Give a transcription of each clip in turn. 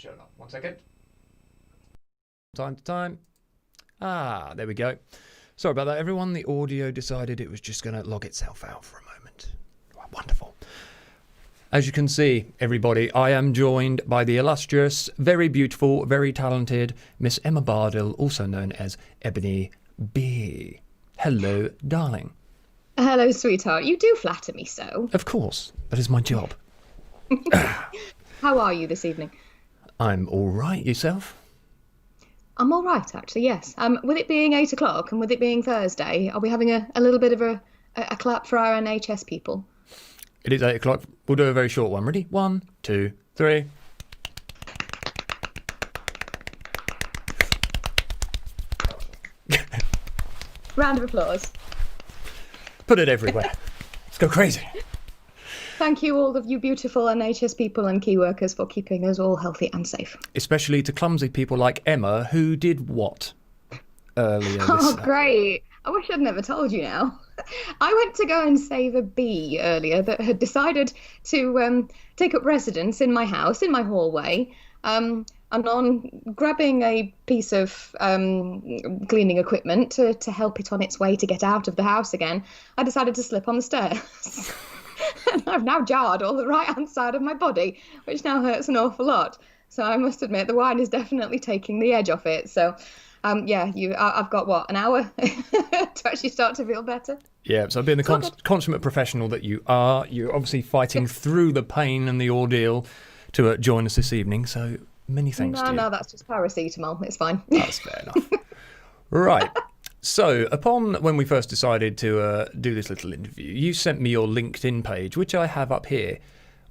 Shut up. 1 second. Time to time. Ah, there we go. Sorry about that, everyone. The audio decided it was just going to log itself out for a moment. Wonderful. As you can see, everybody, I am joined by the illustrious, very beautiful, very talented Miss Emma Bardill, also known as Ebony B. Hello, darling. Hello, sweetheart. You do flatter me so. Of course. That is my job. How are you this evening? I'm all right. Yourself? I'm all right, actually, yes. With it being 8 o'clock and with it being Thursday, are we having a little bit of a clap for our NHS people? It is 8 o'clock. We'll do a very short one. Ready? 1, 2, 3. Round of applause. Put it everywhere. Let's go crazy. Thank you, all of you beautiful NHS people and key workers, for keeping us all healthy and safe. Especially to clumsy people like Emma, who did what earlier this Oh, great. I wish I'd never told you now. I went to go and save a bee earlier that had decided to take up residence in my house, in my hallway. And on grabbing a piece of cleaning equipment to help it on its way to get out of the house again, I decided to slip on the stairs. And I've now jarred all the right-hand side of my body, which now hurts an awful lot. So I must admit, the wine is definitely taking the edge off it. So, I've got, what, an hour to actually start to feel better? Yeah, so being the consummate professional that you are, you're obviously fighting through the pain and the ordeal to join us this evening. So many thanks to you. No, that's just paracetamol. It's fine. That's fair enough. Right. So, when we first decided to do this little interview, you sent me your LinkedIn page, which I have up here,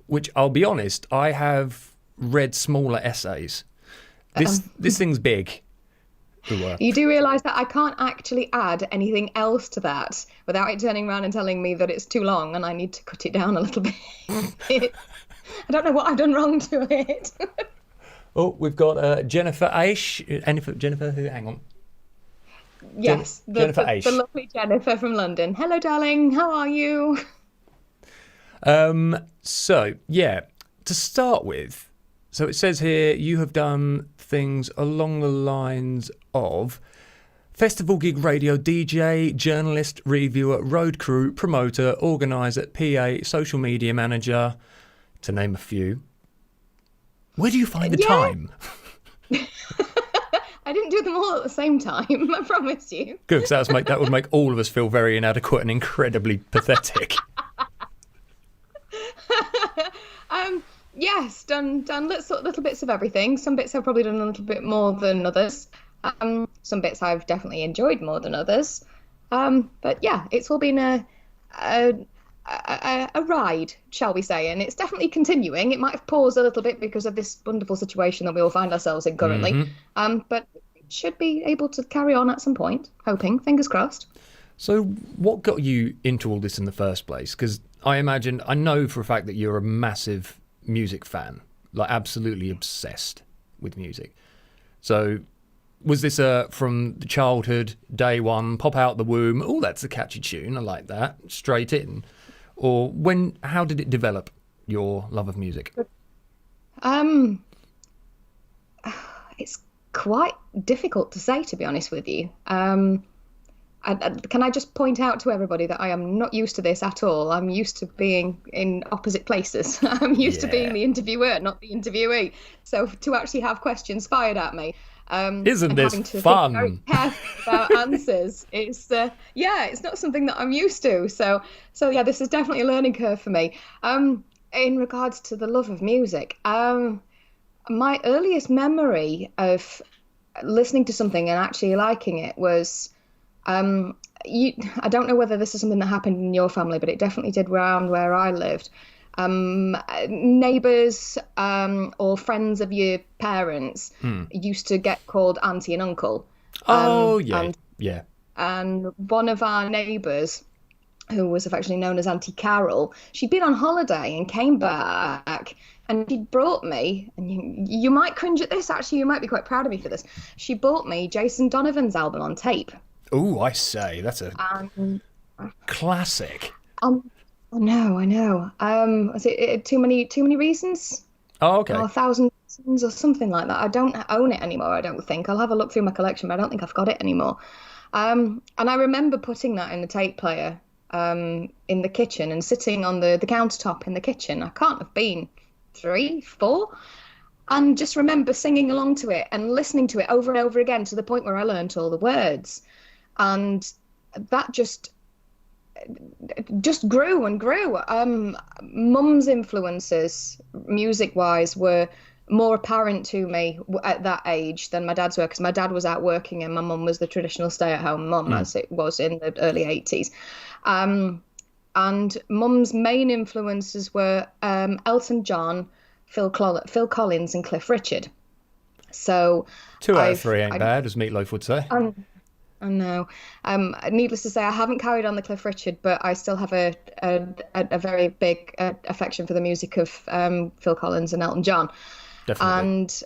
which, I'll be honest, I have read smaller essays. This thing's big. You do realise that I can't actually add anything else to that without it turning around and telling me that it's too long and I need to cut it down a little bit. I don't know what I've done wrong to it. Oh, we've got Jennifer Aish. Jennifer, who? Hang on. Yes, Jennifer Aish. The lovely Jennifer from London. Hello, darling. How are you? So, yeah, to start with, so it says here you have done things along the lines of festival gig radio DJ, journalist, reviewer, road crew, promoter, organiser, PA, social media manager, to name a few. Where do you find the time? I didn't do them all at the same time, I promise you. Good, because that would make all of us feel very inadequate and incredibly pathetic. Yes, done little bits of everything. Some bits I've probably done a little bit more than others. Some bits I've definitely enjoyed more than others. But yeah, it's all been a ride, shall we say, and it's definitely continuing. It might have paused a little bit because of this wonderful situation that we all find ourselves in currently. Mm-hmm. But it should be able to carry on at some point, hoping, fingers crossed. So what got you into all this in the first place? Because I know for a fact that you're a massive music fan, like absolutely obsessed with music. So was this from the childhood, day one, pop out the womb, oh, that's a catchy tune, I like that, straight in? Or how did it develop, your love of music? It's quite difficult to say, to be honest with you. Can I just point out to everybody that I am not used to this at all? I'm used to being in opposite places. I'm used to being the interviewer, not the interviewee. So to actually have questions fired at me, isn't this fun? Think very carefully about answers. It's not something that I'm used to. So yeah, this is definitely a learning curve for me. In regards to the love of music, my earliest memory of listening to something and actually liking it was. I don't know whether this is something that happened in your family, but it definitely did around where I lived. Neighbours or friends of your parents used to get called auntie and uncle. Yeah. And one of our neighbours, who was affectionately known as Auntie Carol, she'd been on holiday and came back, and she brought me, and you might cringe at this, actually, you might be quite proud of me for this. She bought me Jason Donovan's album on tape. Oh, I say, that's a classic. I know. Was it Too Many Reasons? Oh, okay. Or 1,000 Jacksons or something like that. I don't own it anymore, I don't think. I'll have a look through my collection, but I don't think I've got it anymore. And I remember putting that in the tape player in the kitchen and sitting on the countertop in the kitchen. I can't have been 3, 4. And just remember singing along to it and listening to it over and over again to the point where I learned all the words. And that just grew and grew. Mum's influences, music-wise, were more apparent to me at that age than my dad's were, because my dad was out working and my mum was the traditional stay-at-home mum, as it was in the early 80s. And mum's main influences were Elton John, Phil Collins, and Cliff Richard. So 2 out of 3 ain't bad, as Meatloaf would say. I know. Needless to say, I haven't carried on the Cliff Richard, but I still have a very big affection for the music of Phil Collins and Elton John. Definitely. And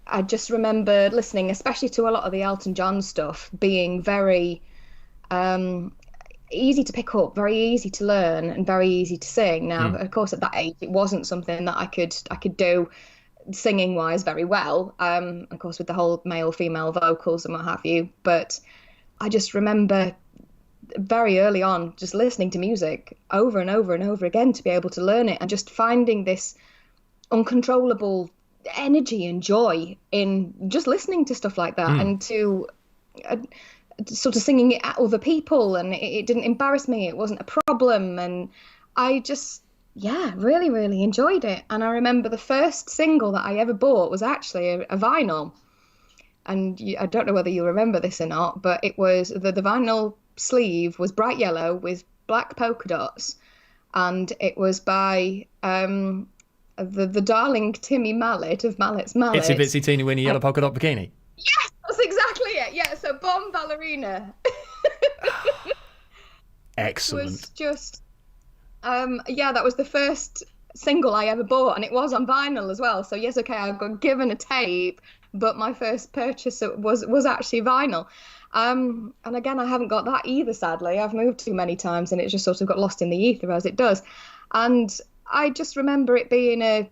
I just remember listening, especially to a lot of the Elton John stuff, being very easy to pick up, very easy to learn, and very easy to sing. Now, of course, at that age, it wasn't something that I could do singing wise very well, of course, with the whole male female vocals and what have you. But I just remember very early on just listening to music over and over and over again to be able to learn it, and just finding this uncontrollable energy and joy in just listening to stuff like that, and to sort of singing it at other people, and it didn't embarrass me, it wasn't a problem, and I just really, really enjoyed it. And I remember the first single that I ever bought was actually a vinyl. And I don't know whether you remember this or not, but it was the vinyl sleeve was bright yellow with black polka dots. And it was by the darling Timmy Mallet of Mallet's Mallet. Itsy Bitsy Teeny Weeny Yellow Polka Dot Bikini. Yes, that's exactly it. Yeah, so Bomb Ballerina. Excellent. Was just... that was the first single I ever bought, and it was on vinyl as well. So yes, okay, I got given a tape, but my first purchase was actually vinyl. And again, I haven't got that either, sadly. I've moved too many times, and it just sort of got lost in the ether, as it does. And I just remember it being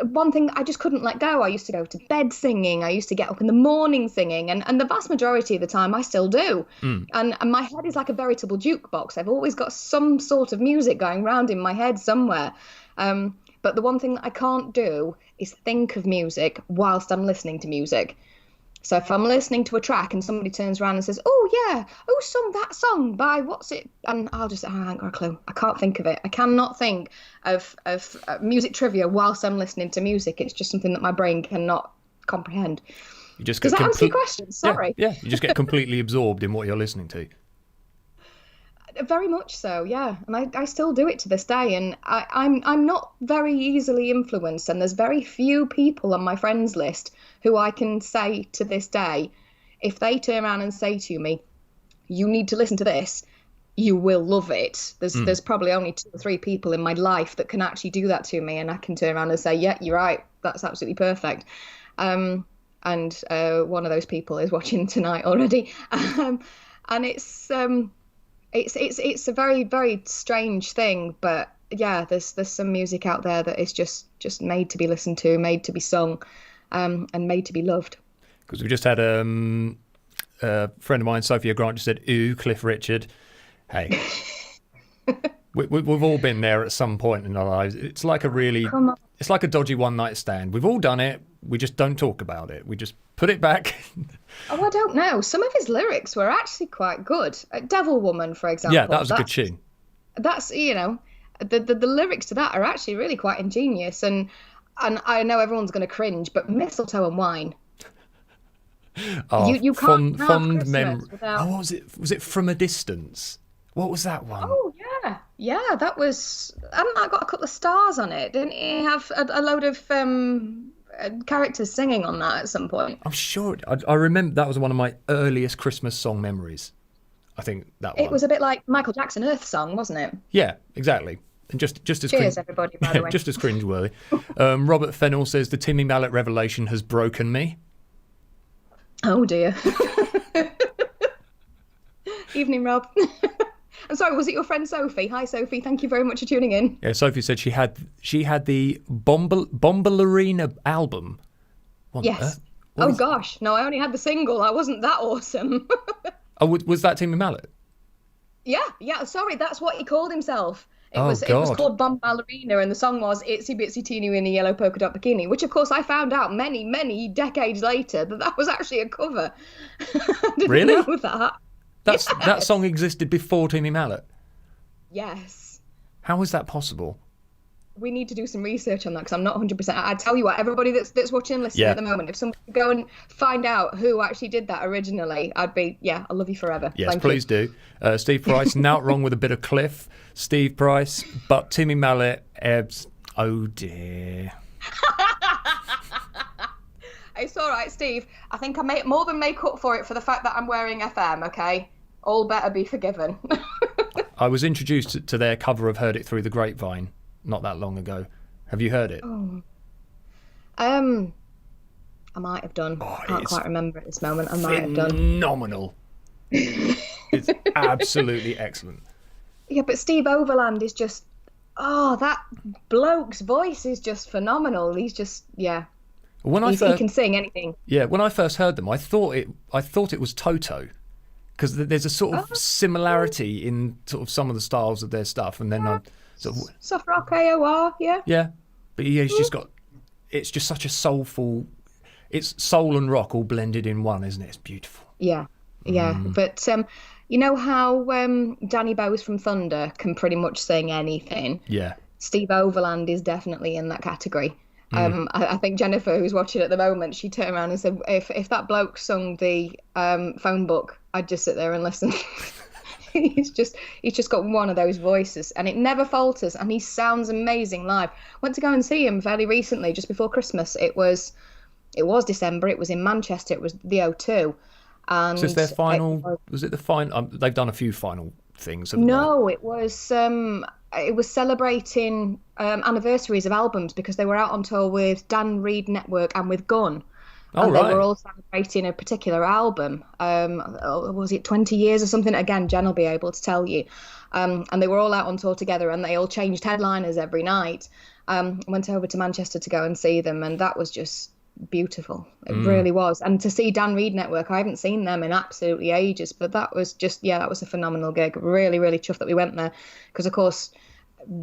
one thing that I just couldn't let go. I used to go to bed singing. I used to get up in the morning singing, and the vast majority of the time I still do. And my head is like a veritable jukebox. I've always got some sort of music going round in my head somewhere. But the one thing that I can't do is think of music whilst I'm listening to music. So if I'm listening to a track and somebody turns around and says, "Oh yeah, who sung that song by what's it?" and I'll just say, I haven't got a clue. I can't think of it. I cannot think of music trivia whilst I'm listening to music. It's just something that my brain cannot comprehend. You just Does that answer your question? Sorry. Yeah, you just get completely absorbed in what you're listening to. Very much so, yeah. And I still do it to this day. And I'm not very easily influenced. And there's very few people on my friends list who I can say to this day, if they turn around and say to me, "You need to listen to this," you will love it. There's probably only 2 or 3 people in my life that can actually do that to me. And I can turn around and say, "Yeah, you're right. That's absolutely perfect." And one of those people is watching tonight already. And it's a very, very strange thing, but yeah, there's some music out there that is just made to be listened to, made to be sung, and made to be loved. Because we just had a friend of mine, Sophia Grant, just said, "Ooh, Cliff Richard." Hey, we've all been there at some point in our lives. It's like it's like a dodgy one-night stand. We've all done it. We just don't talk about it. We just put it back. Oh, I don't know. Some of his lyrics were actually quite good. Devil Woman, for example. Yeah, that was a good tune. That's, the lyrics to that are actually really quite ingenious. And I know everyone's going to cringe, but Mistletoe and Wine. Oh, you can't have fond Christmas without... Oh, what was it? Was it From a Distance? What was that one? Oh, yeah. Yeah, that was... Hadn't that got a couple of stars on it? Didn't it have a load of characters singing on that at some point? I'm sure. I remember that was one of my earliest Christmas song memories. I think that one. It was a bit like Michael Jackson Earth Song, wasn't it? Yeah, exactly. And just as Cheers, everybody, by the way. Just as cringeworthy. Robert Fennell says the Timmy Mallet revelation has broken me. Oh dear. Evening, Rob. I'm sorry, was it your friend Sophie? Hi, Sophie. Thank you very much for tuning in. Yeah, Sophie said she had the Bombalurina album. What on Yes. earth? What Oh, is- gosh. No, I only had the single. I wasn't that awesome. Oh, was that Timmy Mallet? Yeah. Sorry, that's what he called himself. It Oh, was God. called Bomb Ballerina, and the song was Itsy Bitsy Teeny in a Yellow Polka Dot Bikini, which, of course, I found out many, many decades later that was actually a cover. I didn't Really? know that. That song existed before Timmy Mallet. Yes. How is that possible? We need to do some research on that because I'm not 100%. I tell you what, everybody that's watching and listening Yeah. at the moment, if someone could go and find out who actually did that originally, I'll love you forever. Yes, Thank please do. Steve Price, not wrong with a bit of Cliff. Steve Price, but Timmy Mallet, Ebbs. Oh dear. It's all right, Steve. I think I may more than make up for it for the fact that I'm wearing FM, okay? All better be forgiven. I was introduced to their cover of Heard It Through the Grapevine not that long ago. Have you heard it? I might have done. I can't quite remember at this moment. I might have done. Phenomenal. It's absolutely excellent. Yeah, but Steve Overland is just, that bloke's voice is just phenomenal. He's just, yeah. He can sing anything. Yeah, when I first heard them, I thought it was Toto, because there's a sort of similarity in sort of some of the styles of their stuff, and then Soft rock AOR, yeah. Yeah, but he's just got. It's just such a soulful. It's soul and rock all blended in one, isn't it? It's beautiful. Yeah. But you know how Danny Bowes from Thunder can pretty much sing anything. Yeah. Steve Overland is definitely in that category. I think Jennifer, who's watching at the moment, she turned around and said, if that bloke sung the phone book, I'd just sit there and listen. he's just got one of those voices, and it never falters, and he sounds amazing live. Went to go and see him fairly recently, just before Christmas. It was December. It was in Manchester. It was the O2. And so it's their final. Was it the final? They've done a few final things. No, it was celebrating anniversaries of albums because they were out on tour with Dan Reed Network and with Gun. Oh, and right. They were all celebrating a particular album. Was it 20 years or something? Again, Jen will be able to tell you. And they were all out on tour together, and they all changed headliners every night. Went over to Manchester to go and see them, and that was just beautiful. It really was. And to see Dan Reed Network, I haven't seen them in absolutely ages, but that was just, that was a phenomenal gig. Really, really chuffed that we went there, because of course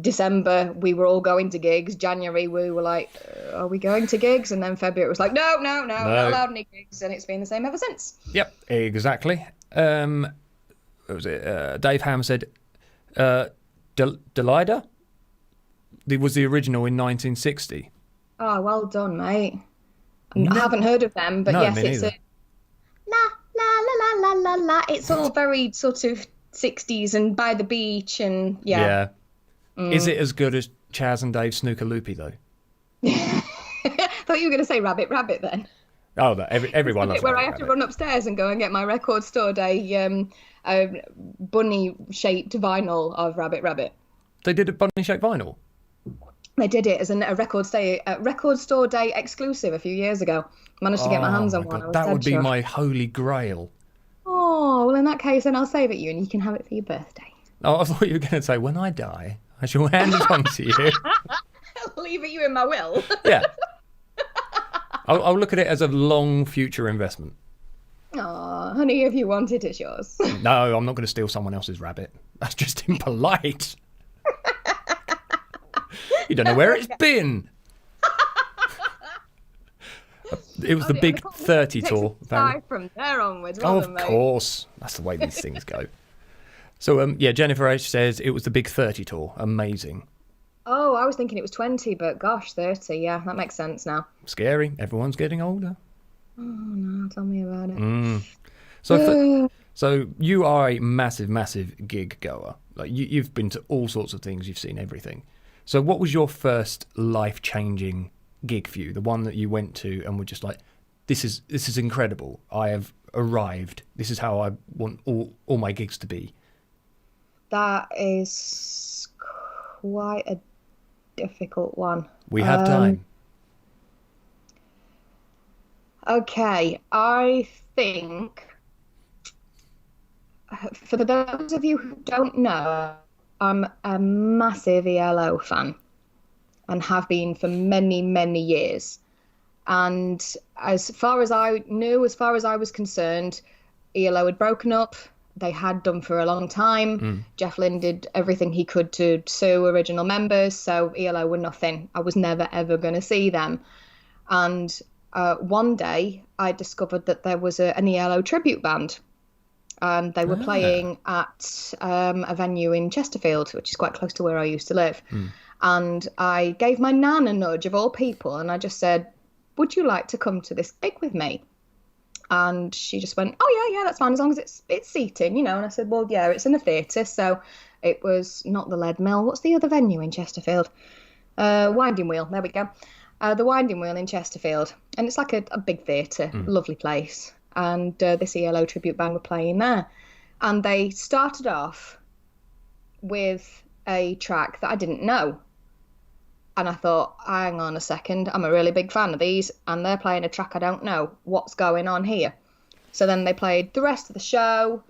December we were all going to gigs. January we were like, are we going to gigs? And then February it was like, no, not allowed any gigs, and it's been the same ever since. Yep, exactly. What was it? Dave Ham said Delida was the original in 1960. Oh, well done, mate. I haven't heard of them, but yes, it's a la la la la la la la. It's all very sort of 60s and by the beach, and yeah. Is it as good as Chaz and Dave's Snooker Loopy though? Thought you were going to say Rabbit Rabbit then. Oh, no, everyone loves where Rabbit I have Rabbit. to run upstairs and go and get my record store day bunny shaped vinyl of Rabbit Rabbit. They did a bunny shaped vinyl. They did it as a record store day exclusive a few years ago. Managed to get my hands on one. I was That would be dead my holy grail. Oh, well, in that case, then I'll save it you, and you can have it for your birthday. Oh, I thought you were going to say, when I die, I shall hand it on to you. I'll leave it you in my will. Yeah. I'll look at it as a long future investment. Oh, honey, if you want it, it's yours. No, I'm not going to steal someone else's rabbit. That's just impolite. You don't know where it's been. It was the big 30 tour. From there onwards. Of course. That's the way these things go. So, Jennifer H says it was the big 30 tour. Amazing. Oh, I was thinking it was 20, but gosh, 30. Yeah, that makes sense now. Scary. Everyone's getting older. Oh, no, tell me about it. So you are a massive, massive gig goer. Like you've been to all sorts of things. You've seen everything. So what was your first life-changing gig for you? The one that you went to and were just like, this is incredible. I have arrived. This is how I want all my gigs to be. That is quite a difficult one. We have time. Okay, I think For those of you who don't know, I'm a massive ELO fan and have been for many, many years. And as far as I knew, as far as I was concerned, ELO had broken up. They had done for a long time. Jeff Lynne did everything he could to sue original members, so ELO were nothing. I was never, ever going to see them. And one day I discovered that there was an ELO tribute band. They were playing at a venue in Chesterfield, which is quite close to where I used to live. And I gave my nan a nudge, of all people, and I just said, would you like to come to this gig with me? And she just went, oh, yeah, that's fine, as long as it's seating, you know. And I said, well, yeah, it's in a theatre, so it was not the Lead Mill. What's the other venue in Chesterfield? Winding Wheel, there we go. The Winding Wheel in Chesterfield. And it's like a big theatre, lovely place. And this ELO tribute band were playing there. And they started off with a track that I didn't know. And I thought, hang on a second, I'm a really big fan of these, and they're playing a track I don't know. What's going on here? So then they played the rest of the show.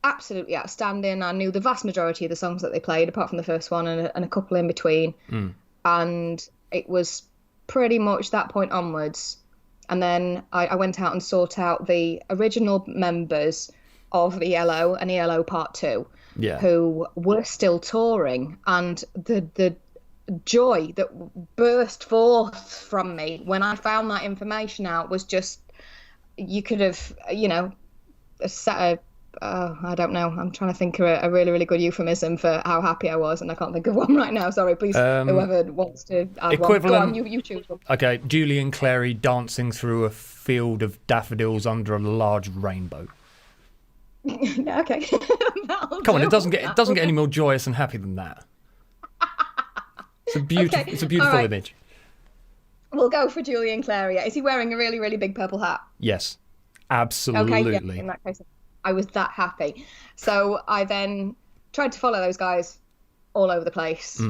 Absolutely outstanding. I knew the vast majority of the songs that they played, apart from the first one and a couple in between. And it was pretty much that point onwards. And then I went out and sought out the original members of ELO and ELO Part 2, who were still touring. And the joy that burst forth from me when I found that information out was just, you could have, you know, set I don't know, I'm trying to think of a really, really good euphemism for how happy I was, and I can't think of one right now. Sorry, please, whoever wants to add equivalent, one. Go on, you choose one. Okay, Julian Clary dancing through a field of daffodils under a large rainbow. Yeah, okay. Come on, it doesn't get any more joyous and happy than that. It's a beautiful image. We'll go for Julian Clary. Is he wearing a really, really big purple hat? Yes, absolutely. Okay, yeah, in that case, I was that happy. So I then tried to follow those guys all over the place,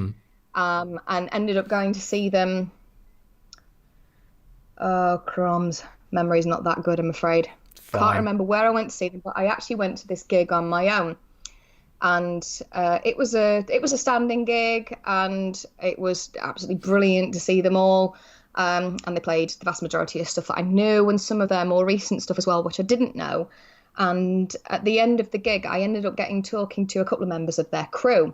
and ended up going to see them. Oh, crumbs. Memory's not that good, I'm afraid. Fine. Can't remember where I went to see them, but I actually went to this gig on my own. And it was a standing gig, and it was absolutely brilliant to see them all. And they played the vast majority of stuff that I knew, and some of their more recent stuff as well, which I didn't know. And at the end of the gig, I ended up talking to a couple of members of their crew,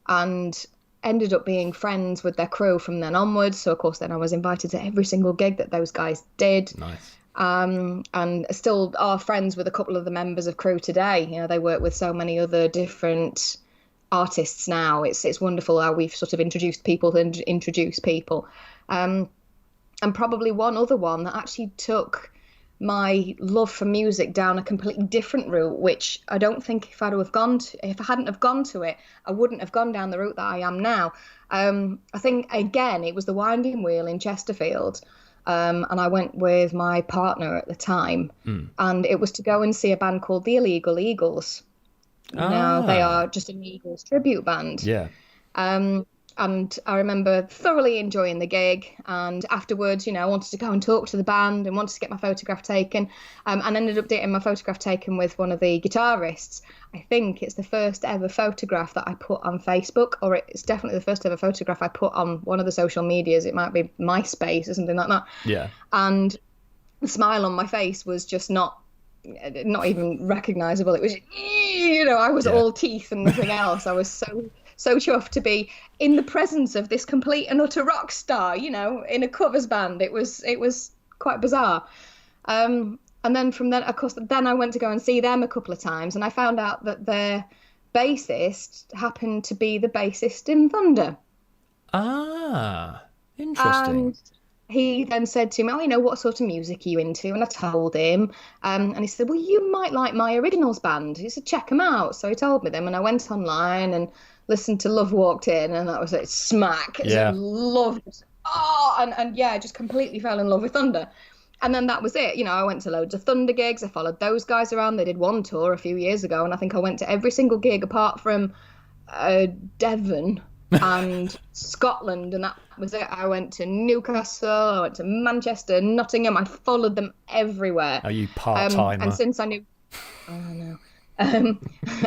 and ended up being friends with their crew from then onwards. So of course, then I was invited to every single gig that those guys did. Nice. And still are friends with a couple of the members of crew today. You know, they work with so many other different artists now. It's wonderful how we've sort of introduced people and introduce people. And probably one other one that actually took my love for music down a completely different route, which I don't think if I hadn't have gone to it, I wouldn't have gone down the route that I am now. I think, again, it was the Winding Wheel in Chesterfield. And I went with my partner at the time, and it was to go and see a band called the Illegal Eagles. Now, they are just an Eagles tribute band. Yeah. And I remember thoroughly enjoying the gig, and afterwards, you know, I wanted to go and talk to the band and wanted to get my photograph taken, and ended up getting my photograph taken with one of the guitarists. I think it's the first ever photograph that I put on Facebook, or it's definitely the first ever photograph I put on one of the social medias. It might be MySpace or something like that. Yeah. And the smile on my face was just not even recognizable. It was, you know, I was all teeth and nothing else. I was so chuffed to be in the presence of this complete and utter rock star, you know, in a covers band. It was quite bizarre. And then from then, of course, then I went to go and see them a couple of times, and I found out that their bassist happened to be the bassist in Thunder. Ah, interesting. And he then said to me, oh, you know, what sort of music are you into? And I told him, and he said, well, you might like my Originals band. He said, check them out. So he told me them, and I went online and listened to Love Walked In, and that was it, smack. Yeah. I loved it. Oh, and yeah, just completely fell in love with Thunder. And then that was it. You know, I went to loads of Thunder gigs. I followed those guys around. They did one tour a few years ago, and I think I went to every single gig apart from Devon and Scotland, and that was it. I went to Newcastle, I went to Manchester, Nottingham. I followed them everywhere. Are you part-timer? And since I knew... Oh, no. Um,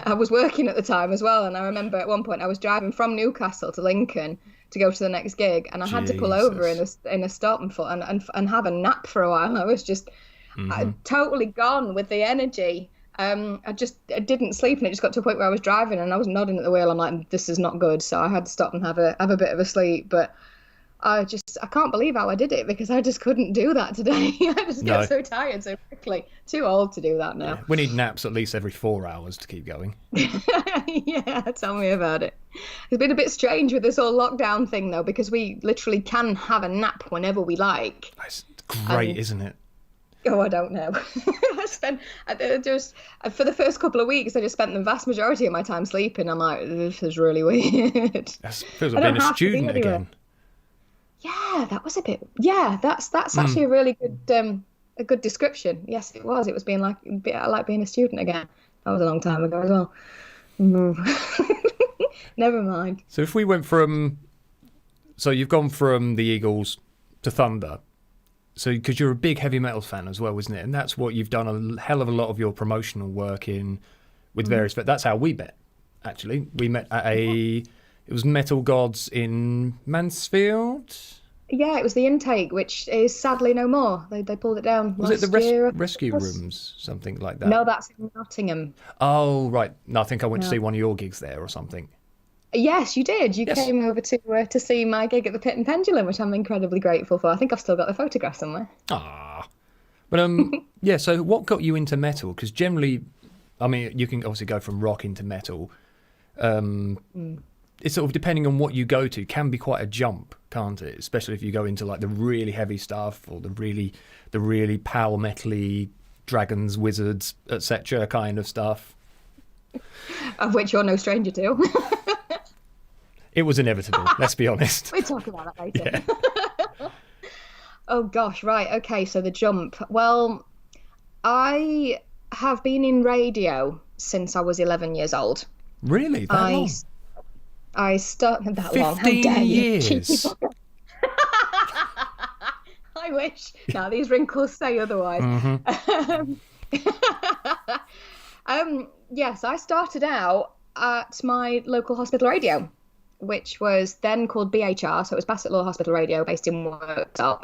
I was working at the time as well, and I remember at one point I was driving from Newcastle to Lincoln to go to the next gig, and I had to pull over in a stop and have a nap for a while. I was just totally gone with the energy. I didn't sleep, and it just got to a point where I was driving and I was nodding at the wheel. I'm like, this is not good. So I had to stop and have a bit of a sleep. But I can't believe how I did it, because I just couldn't do that today. I just get so tired so quickly. Too old to do that now. Yeah. We need naps at least every 4 hours to keep going. Yeah, tell me about it. It's been a bit strange with this whole lockdown thing, though, because we literally can have a nap whenever we like. That's great, isn't it? Oh, I don't know. For the first couple of weeks, I just spent the vast majority of my time sleeping. I'm like, this is really weird. That feels like being a student again. Yeah, that was a bit. Yeah, that's actually a really good description. Yes, it was. It was being like being a student again. That was a long time ago as well. Never mind. So if we went so you've gone from the Eagles to Thunder. So because you're a big heavy metal fan as well, isn't it? And that's what you've done a hell of a lot of your promotional work in with various. But that's how we met. Actually, we met at it was Metal Gods in Mansfield. Yeah, it was the Intake, which is sadly no more. They pulled it down. Was it the Rescue Rooms, something like that? No, that's in Nottingham. Oh, right. No, I think I went to see one of your gigs there or something. Yes, you did. You came over to see my gig at the Pit and Pendulum, which I'm incredibly grateful for. I think I've still got the photograph somewhere. Ah. But yeah, so what got you into metal? Because generally, I mean, you can obviously go from rock into metal. It's sort of depending on what you go to, can be quite a jump, can't it? Especially if you go into like the really heavy stuff or the really power metal-y dragons, wizards, etc. kind of stuff. Of which you're no stranger to. It was inevitable, let's be honest. We'll talk about that later. Yeah. Oh gosh, right, okay, so the jump. Well, I have been in radio since I was 11 years old. Really? That long? I started that 15 long. How dare years. You? I wish. Now these wrinkles say otherwise. Yes, I started out at my local hospital radio, which was then called BHR, so it was Bassett Law Hospital Radio, based in Worktop.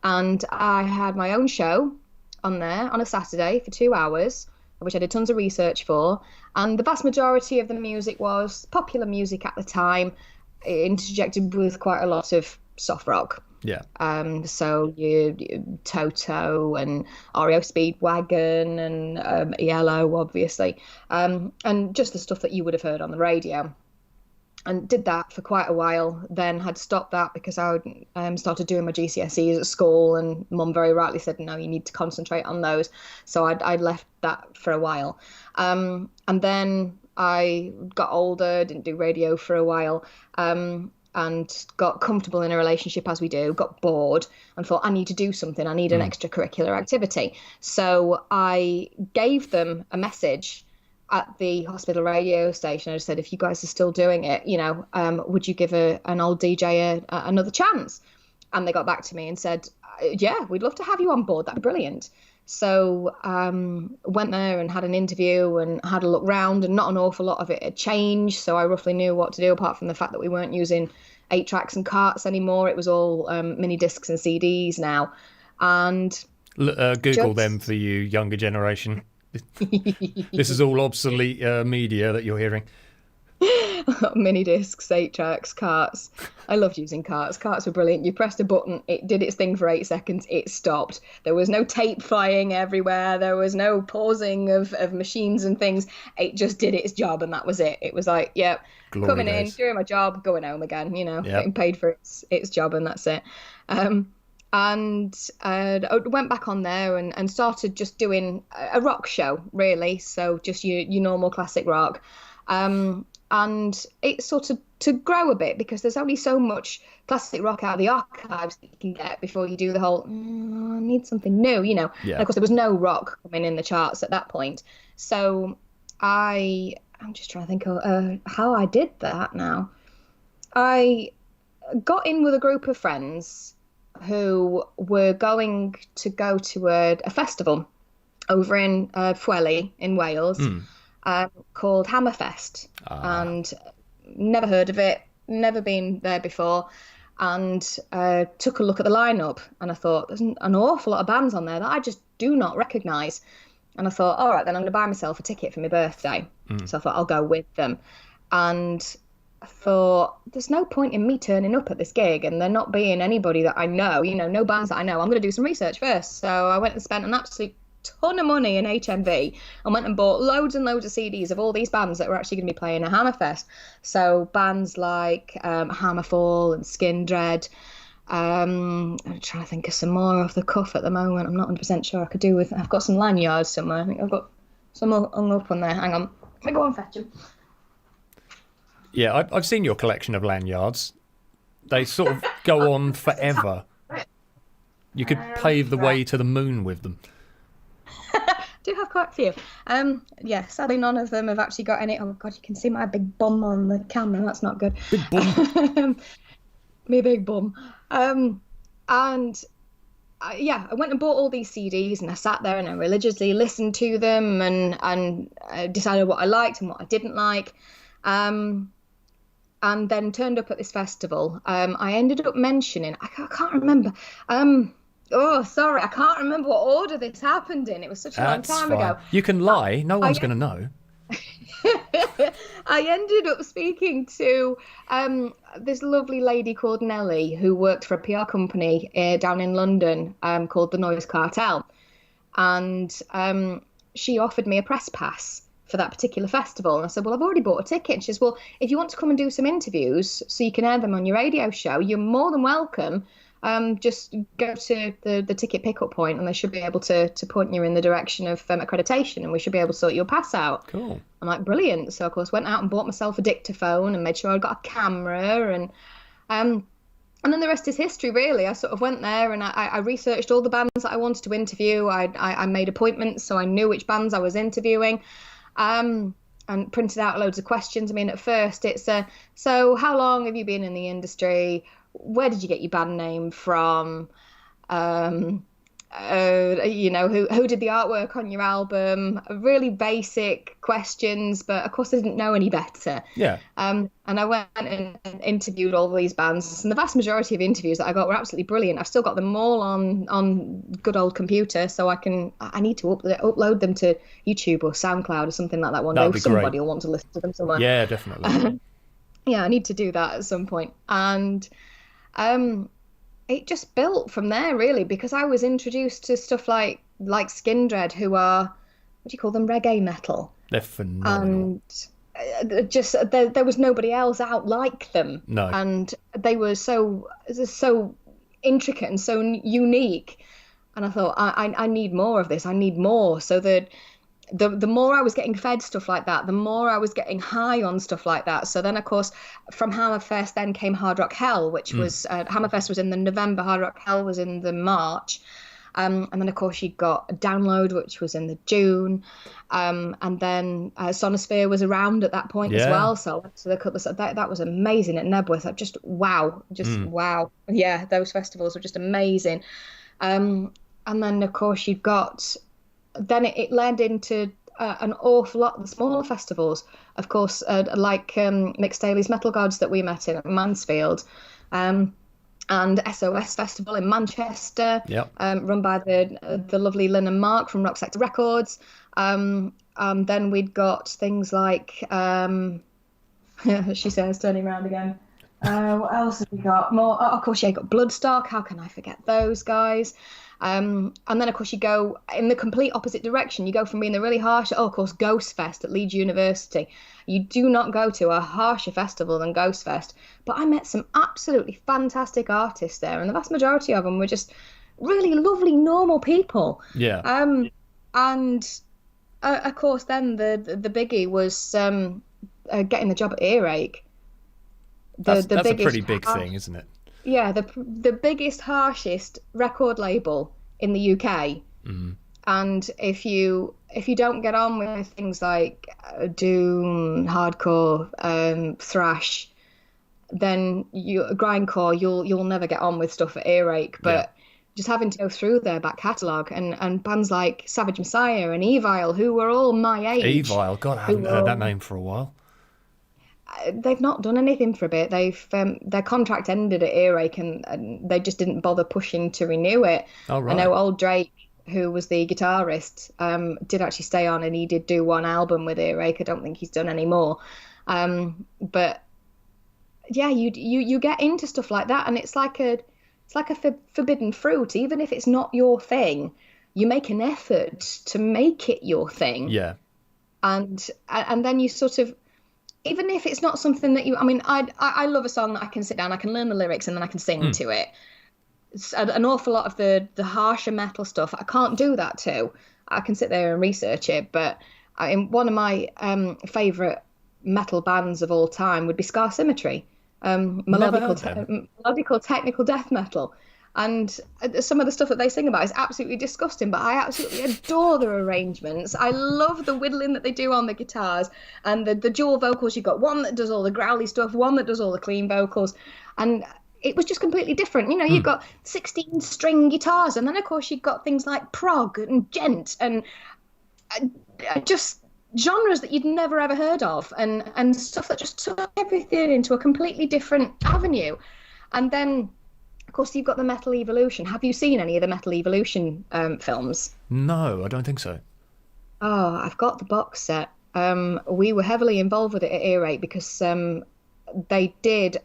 And I had my own show on there on a Saturday for 2 hours, which I did tons of research for. And the vast majority of the music was popular music at the time, interjected with quite a lot of soft rock. Yeah. So you Toto and REO Speedwagon and ELO, obviously, and just the stuff that you would have heard on the radio. And did that for quite a while, then had stopped that because I started doing my GCSEs at school, and Mum very rightly said, no, you need to concentrate on those. So I'd left that for a while. And then I got older, didn't do radio for a while, and got comfortable in a relationship, as we do, got bored and thought, I need to do something. I need an extracurricular activity. So I gave them a message at the hospital radio station. I just said, if you guys are still doing it, would you give an old DJ another chance? And they got back to me and said, yeah, we'd love to have you on board. That'd be brilliant. So went there and had an interview and had a look round, and not an awful lot of it had changed. So I roughly knew what to do, apart from the fact that we weren't using 8-tracks and carts anymore. It was all mini discs and CDs now. And Google them for you younger generation. This is all obsolete media that you're hearing. Mini discs, 8-tracks, carts. I loved using carts. Carts were brilliant. You pressed a button, it did its thing for 8 seconds, it stopped. There was no tape flying everywhere. There was no pausing of machines and things. It just did its job, and that was it. It was like, yeah, Glory coming days. in, doing my job, going home again, getting paid for its job, and that's it. And I went back on there and started just doing a rock show, really. So just your normal classic rock. And it sort of to grow a bit, because there's only so much classic rock out of the archives that you can get before you do the whole, I need something new, Yeah. And of course, there was no rock coming in the charts at that point. So I'm just trying to think of how I did that now. I got in with a group of friends who were going to go to a festival over in Pwllheli in Wales. called Hammerfest, and never heard of it, never been there before, and took a look at the lineup, and I thought there's an awful lot of bands on there that I just do not recognise. And I thought, all right, then I'm going to buy myself a ticket for my birthday. So I thought I'll go with them. And I thought, there's no point in me turning up at this gig and there not being anybody that I know, no bands that I know. I'm going to do some research first. So I went and spent an absolute ton of money in HMV and went and bought loads and loads of CDs of all these bands that were actually going to be playing at Hammerfest. So bands like Hammerfall and Skin Dread. I'm trying to think of some more off the cuff at the moment. I'm not 100% sure. I could do with. I've got some lanyards somewhere. I think I've got some hung up on there. Hang on. Let me go and fetch them. Yeah, I've seen your collection of lanyards. They sort of go on forever. You could pave the way to the moon with them. Do have quite a few. Yeah, sadly none of them have actually got any. Oh God, you can see my big bum on the camera. That's not good. Big bum. Me big bum. Yeah, I went and bought all these CDs and I sat there and I religiously listened to them and decided what I liked and what I didn't like. And then turned up at this festival. I ended up mentioning, I can't remember. Oh, sorry, I can't remember what order this happened in. It was such a long time ago. You can lie. No one's going to know. I ended up speaking to this lovely lady called Nellie who worked for a PR company down in London called The Noise Cartel. And she offered me a press pass for that particular festival. And I said, well, I've already bought a ticket. And she says, well, if you want to come and do some interviews so you can air them on your radio show, you're more than welcome. Just go to the ticket pickup point and they should be able to point you in the direction of accreditation and we should be able to sort your pass out. Cool. I'm like, brilliant. So, of course, went out and bought myself a dictaphone and made sure I got a camera and then the rest is history, really. I sort of went there and I researched all the bands that I wanted to interview. I made appointments so I knew which bands I was interviewing. And printed out loads of questions. I mean, at first it's so how long have you been in the industry? Where did you get your band name from? Who did the artwork on your album? Really basic questions, but of course I didn't know any better. Yeah. And I went and interviewed all these bands, and the vast majority of interviews that I got were absolutely brilliant. I've still got them all on good old computer, so I need to upload them to YouTube or SoundCloud or something like that one day. Somebody will want to listen to them somewhere. Yeah, definitely. Yeah, I need to do that at some point. And it just built from there, really, because I was introduced to stuff like Skin Dread, who are, what do you call them, reggae metal. They're phenomenal. And just there was nobody else out like them. No. And they were so intricate and so unique. And I thought, I need more of this. I need more. So that the more I was getting fed stuff like that, the more I was getting high on stuff like that. So then, of course, from Hammerfest then came Hard Rock Hell, which was Hammerfest was in the November, Hard Rock Hell was in the March. And then, of course, you got Download, which was in the June. And then Sonosphere was around at that point as well. So that was amazing at Nebworth. Just wow. Wow. Yeah, those festivals were just amazing. And then, of course, you got... Then it led into an awful lot of the smaller festivals, of course, like Mick Staley's Metal Gods that we met in at Mansfield, and SOS Festival in Manchester, run by the lovely Lynn and Mark from Rock Sector Records. Then we'd got things like, she says, turning around again. What else have we got? More, of course, you got Bloodstock. How can I forget those guys? And then, of course, you go in the complete opposite direction. You go from being the really harsh, of course, Ghost Fest at Leeds University. You do not go to a harsher festival than Ghost Fest. But I met some absolutely fantastic artists there, and the vast majority of them were just really lovely, normal people. Yeah. And of course, then the biggie was getting the job at Earache. That's a pretty big thing, isn't it? Yeah, the biggest, harshest record label in the UK. Mm-hmm. And if you don't get on with things like doom, hardcore, thrash, then grindcore, you'll never get on with stuff at Earache. But just having to go through their back catalogue and bands like Savage Messiah and Evil, who were all my age. Evil, God, I haven't heard that name for a while. They've not done anything for a bit. They've their contract ended at Earache, and they just didn't bother pushing to renew it. Oh, right. I know old Drake, who was the guitarist, did actually stay on, and he did do one album with Earache. I don't think he's done any more. But yeah, you get into stuff like that, and it's like a forbidden fruit. Even if it's not your thing, you make an effort to make it your thing. Yeah. And then you sort of, even if it's not something that I mean, I love a song that I can sit down, I can learn the lyrics, and then I can sing to it. An awful lot of the harsher metal stuff, I can't do that too. I can sit there and research it, but one of my favourite metal bands of all time would be Scar Symmetry, melodical technical death metal. And some of the stuff that they sing about is absolutely disgusting, but I absolutely adore their arrangements. I love the whittling that they do on the guitars and the dual vocals. You've got one that does all the growly stuff, one that does all the clean vocals. And it was just completely different. You know, you've got 16-string guitars, and then, of course, you've got things like prog and gent and just genres that you'd never, ever heard of, and stuff that just took everything into a completely different avenue. And then, of course, you've got the Metal Evolution. Have you seen any of the Metal Evolution films? No, I don't think so. Oh, I've got the box set. We were heavily involved with it at Earache because they did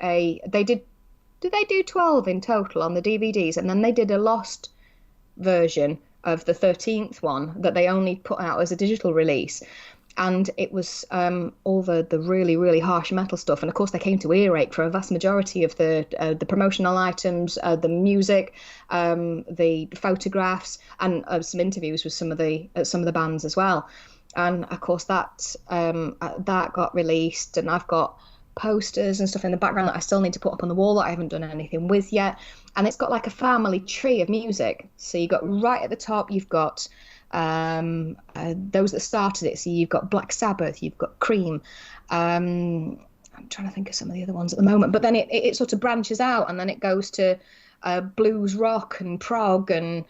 12 in total on the DVDs, and then they did a lost version of the 13th one that they only put out as a digital release. And it was all the really, really harsh metal stuff. And of course, they came to Earache for a vast majority of the promotional items, the music, the photographs, and some interviews with some of the bands as well. And of course, that got released, and I've got posters and stuff in the background that I still need to put up on the wall that I haven't done anything with yet. And it's got like a family tree of music. So you've got right at the top, you've got those that started it. So you've got Black Sabbath, you've got Cream. I'm trying to think of some of the other ones at the moment, but then it sort of branches out, and then it goes to blues rock and prog and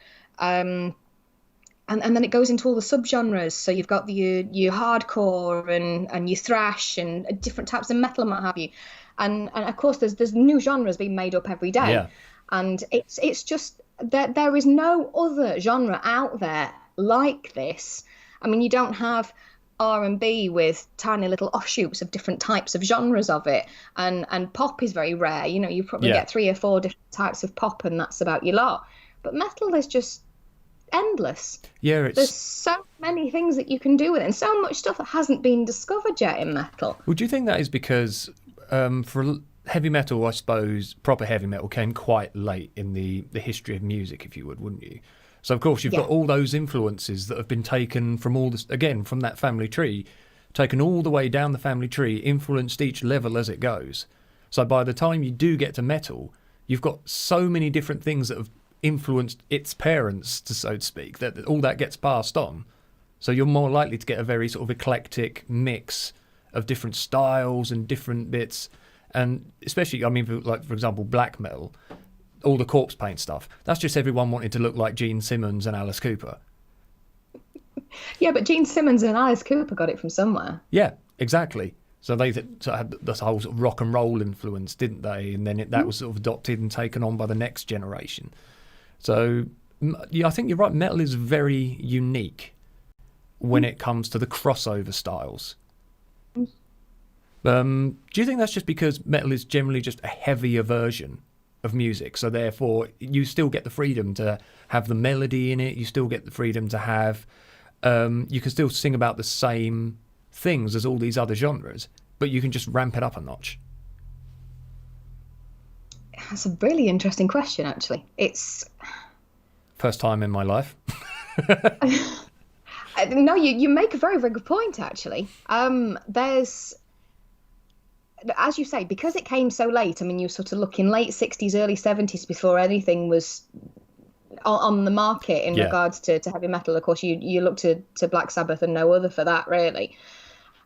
then it goes into all the subgenres. So you've got your hardcore and your thrash and different types of metal and what have you. And of course there's new genres being made up every day. Yeah. And it's just that there is no other genre out there like this. I mean, you don't have R&B with tiny little offshoots of different types of genres of it, and pop is very rare. You know, you probably get 3 or 4 different types of pop, and that's about your lot. But metal is just endless. There's so many things that you can do with it, and so much stuff that hasn't been discovered yet in metal. Would you think that is because for heavy metal, I suppose proper heavy metal came quite late in the history of music, if you would, wouldn't you? So, of course, you've got all those influences that have been taken from all this, again, from that family tree, taken all the way down the family tree, influenced each level as it goes. So by the time you do get to metal, you've got so many different things that have influenced its parents, so to speak, that all that gets passed on. So you're more likely to get a very sort of eclectic mix of different styles and different bits. And especially, I mean, for example, black metal, all the corpse paint stuff, that's just everyone wanting to look like Gene Simmons and Alice Cooper. Yeah, but Gene Simmons and Alice Cooper got it from somewhere. Yeah, exactly. So they had this whole sort of rock and roll influence, didn't they? And then that was sort of adopted and taken on by the next generation. So yeah, I think you're right. Metal is very unique when it comes to the crossover styles. Do you think that's just because metal is generally just a heavier version of music, so therefore you still get the freedom to have the melody in it, you still get the freedom to have you can still sing about the same things as all these other genres, but you can just ramp it up a notch? That's a really interesting question, actually. It's first time in my life. No, you make a very, very good point, actually. There's, as you say, because it came so late, I mean, you're sort of looking late 60s, early 70s before anything was on the market in regards to heavy metal. Of course, you look to Black Sabbath and no other for that, really.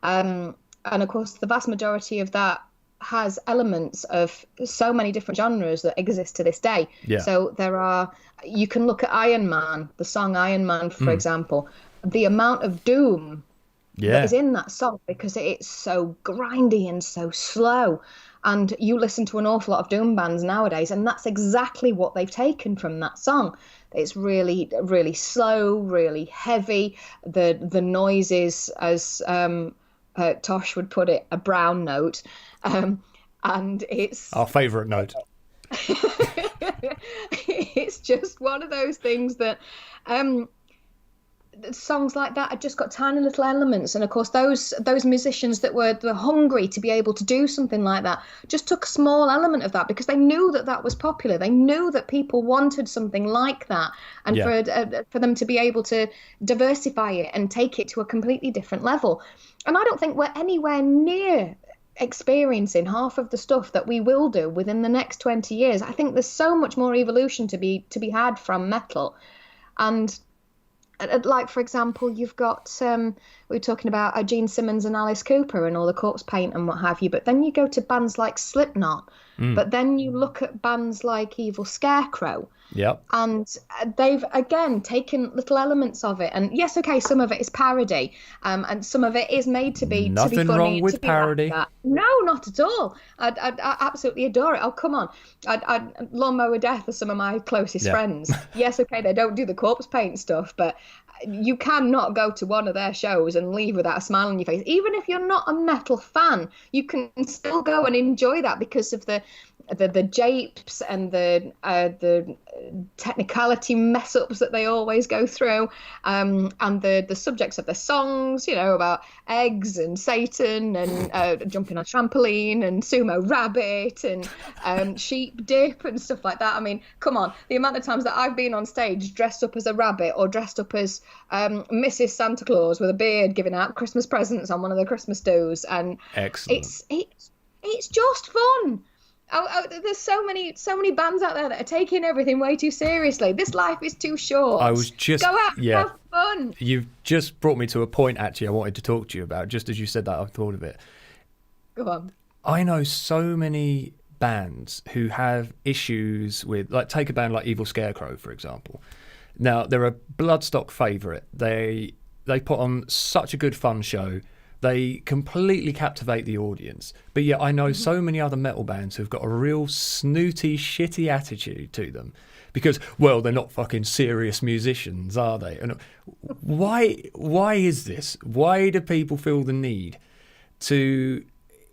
And of course, the vast majority of that has elements of so many different genres that exist to this day. Yeah. So you can look at Iron Man, the song Iron Man, for example, the amount of doom that is in that song, because it's so grindy and so slow. And you listen to an awful lot of doom bands nowadays, and that's exactly what they've taken from that song. It's really, really slow, really heavy. The noises, as Tosh would put it, a brown note. And it's our favourite note. It's just one of those things that songs like that have just got tiny little elements, and of course those musicians that were hungry to be able to do something like that just took a small element of that, because they knew that was popular. They knew that people wanted something like that, and for them to be able to diversify it and take it to a completely different level. And I don't think we're anywhere near experiencing half of the stuff that we will do within the next 20 years. I think there's so much more evolution to be had from metal. And like, for example, you've got we were talking about Gene Simmons and Alice Cooper and all the corpse paint and what have you, but then you go to bands like Slipknot, but then you look at bands like Evil Scarecrow, and they've again taken little elements of it. And yes, okay, some of it is parody, and some of it is made to be nothing funny, wrong with to be parody. No, not at all. I absolutely adore it. Oh, come on. Lawnmower Death are some of my closest friends. Yes, okay, they don't do the corpse paint stuff, but you cannot go to one of their shows and leave without a smile on your face. Even if you're not a metal fan, you can still go and enjoy that because of the japes and the technicality mess ups that they always go through, and the subjects of their songs, about eggs and Satan and jumping on a trampoline and sumo rabbit and sheep dip and stuff like that. I mean, come on, the amount of times that I've been on stage dressed up as a rabbit or dressed up as Mrs. Santa Claus with a beard giving out Christmas presents on one of the Christmas do's, and excellent. It's just fun. There's so many bands out there that are taking everything way too seriously. This life is too short. I was just go out and have fun. You've just brought me to a point actually I wanted to talk to you about. Just as you said that, I thought of it. Go on. I know so many bands who have issues with, like, take a band like Evil Scarecrow, for example. Now, they're a Bloodstock favourite. They put on such a good fun show. They completely captivate the audience. But yet I know so many other metal bands who've got a real snooty, shitty attitude to them because, well, they're not fucking serious musicians, are they? And why is this? Why do people feel the need to...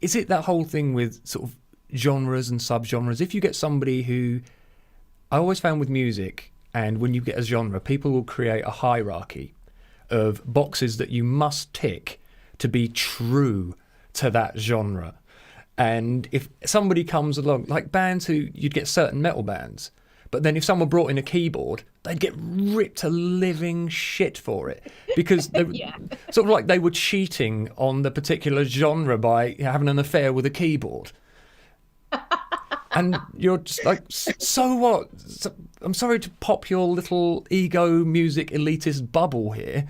Is it that whole thing with sort of genres and subgenres? If you get somebody who... I always found with music, and when you get a genre, people will create a hierarchy of boxes that you must tick to be true to that genre. And if somebody comes along, like bands who you'd get certain metal bands, but then if someone brought in a keyboard, they'd get ripped to living shit for it because they sort of like they were cheating on the particular genre by having an affair with a keyboard. And you're just like, so what? I'm sorry to pop your little ego music elitist bubble here,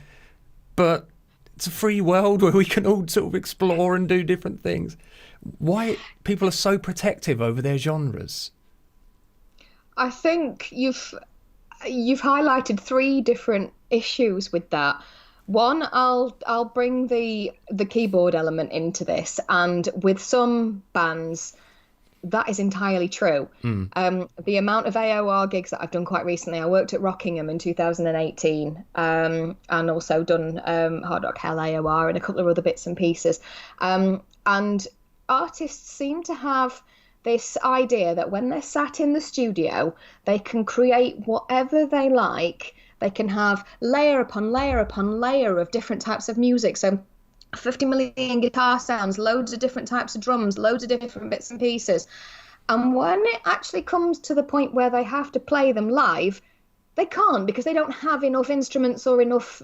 but it's a free world where we can all sort of explore and do different things. Why people are so protective over their genres? I think you've highlighted three different issues with that. One, I'll bring the keyboard element into this, and with some bands, that is entirely true. The amount of AOR gigs that I've done quite recently, I worked at Rockingham in 2018, and also done Hard Rock Hell AOR and a couple of other bits and pieces. And artists seem to have this idea that when they're sat in the studio, they can create whatever they like. They can have layer upon layer upon layer of different types of music. So 50 million guitar sounds, loads of different types of drums, loads of different bits and pieces. And when it actually comes to the point where they have to play them live, they can't, because they don't have enough instruments or enough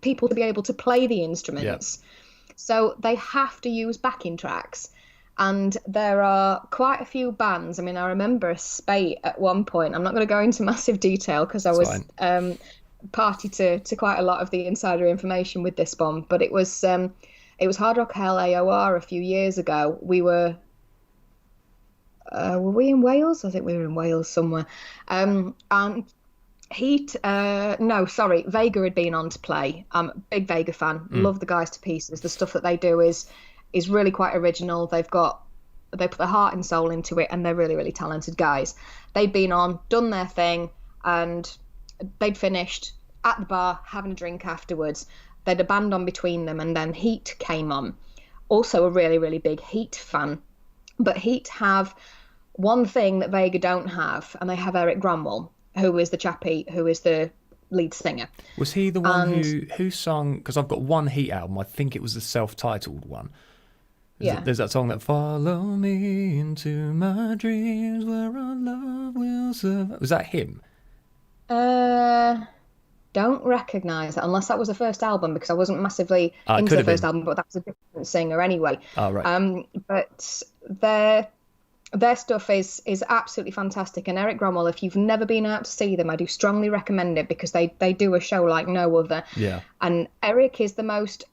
people to be able to play the instruments. Yep. So they have to use backing tracks. And there are quite a few bands. I mean, I remember a spate at one point. I'm not going to go into massive detail because I was party to quite a lot of the insider information with this one. But it was Hard Rock Hell AOR a few years ago. We were were we in Wales? I think we were in Wales somewhere. And Heat, no, sorry, Vega had been on to play. I'm a big Vega fan. Love the guys to pieces. The stuff that they do is really quite original. They put their heart and soul into it, and they're really, really talented guys. They'd been on, done their thing, and they'd finished at the bar having a drink afterwards. They'd a band on between them, and then Heat came on. Also a really, really big Heat fan. But Heat have one thing that Vega don't have, and they have Eric Granwell, who is the chappie who is the lead singer. Was he the one who sung, because I've got one Heat album, I think it was the self-titled one. There's that song that follow me into my dreams where our love will survive. Was that him? Don't recognise it unless that was the first album, because I wasn't massively into the first album, but that was a different singer anyway. Oh, right. But their stuff is absolutely fantastic. And Eric Granwell, if you've never been out to see them, I do strongly recommend it, because they do a show like no other. Yeah. And Eric is the most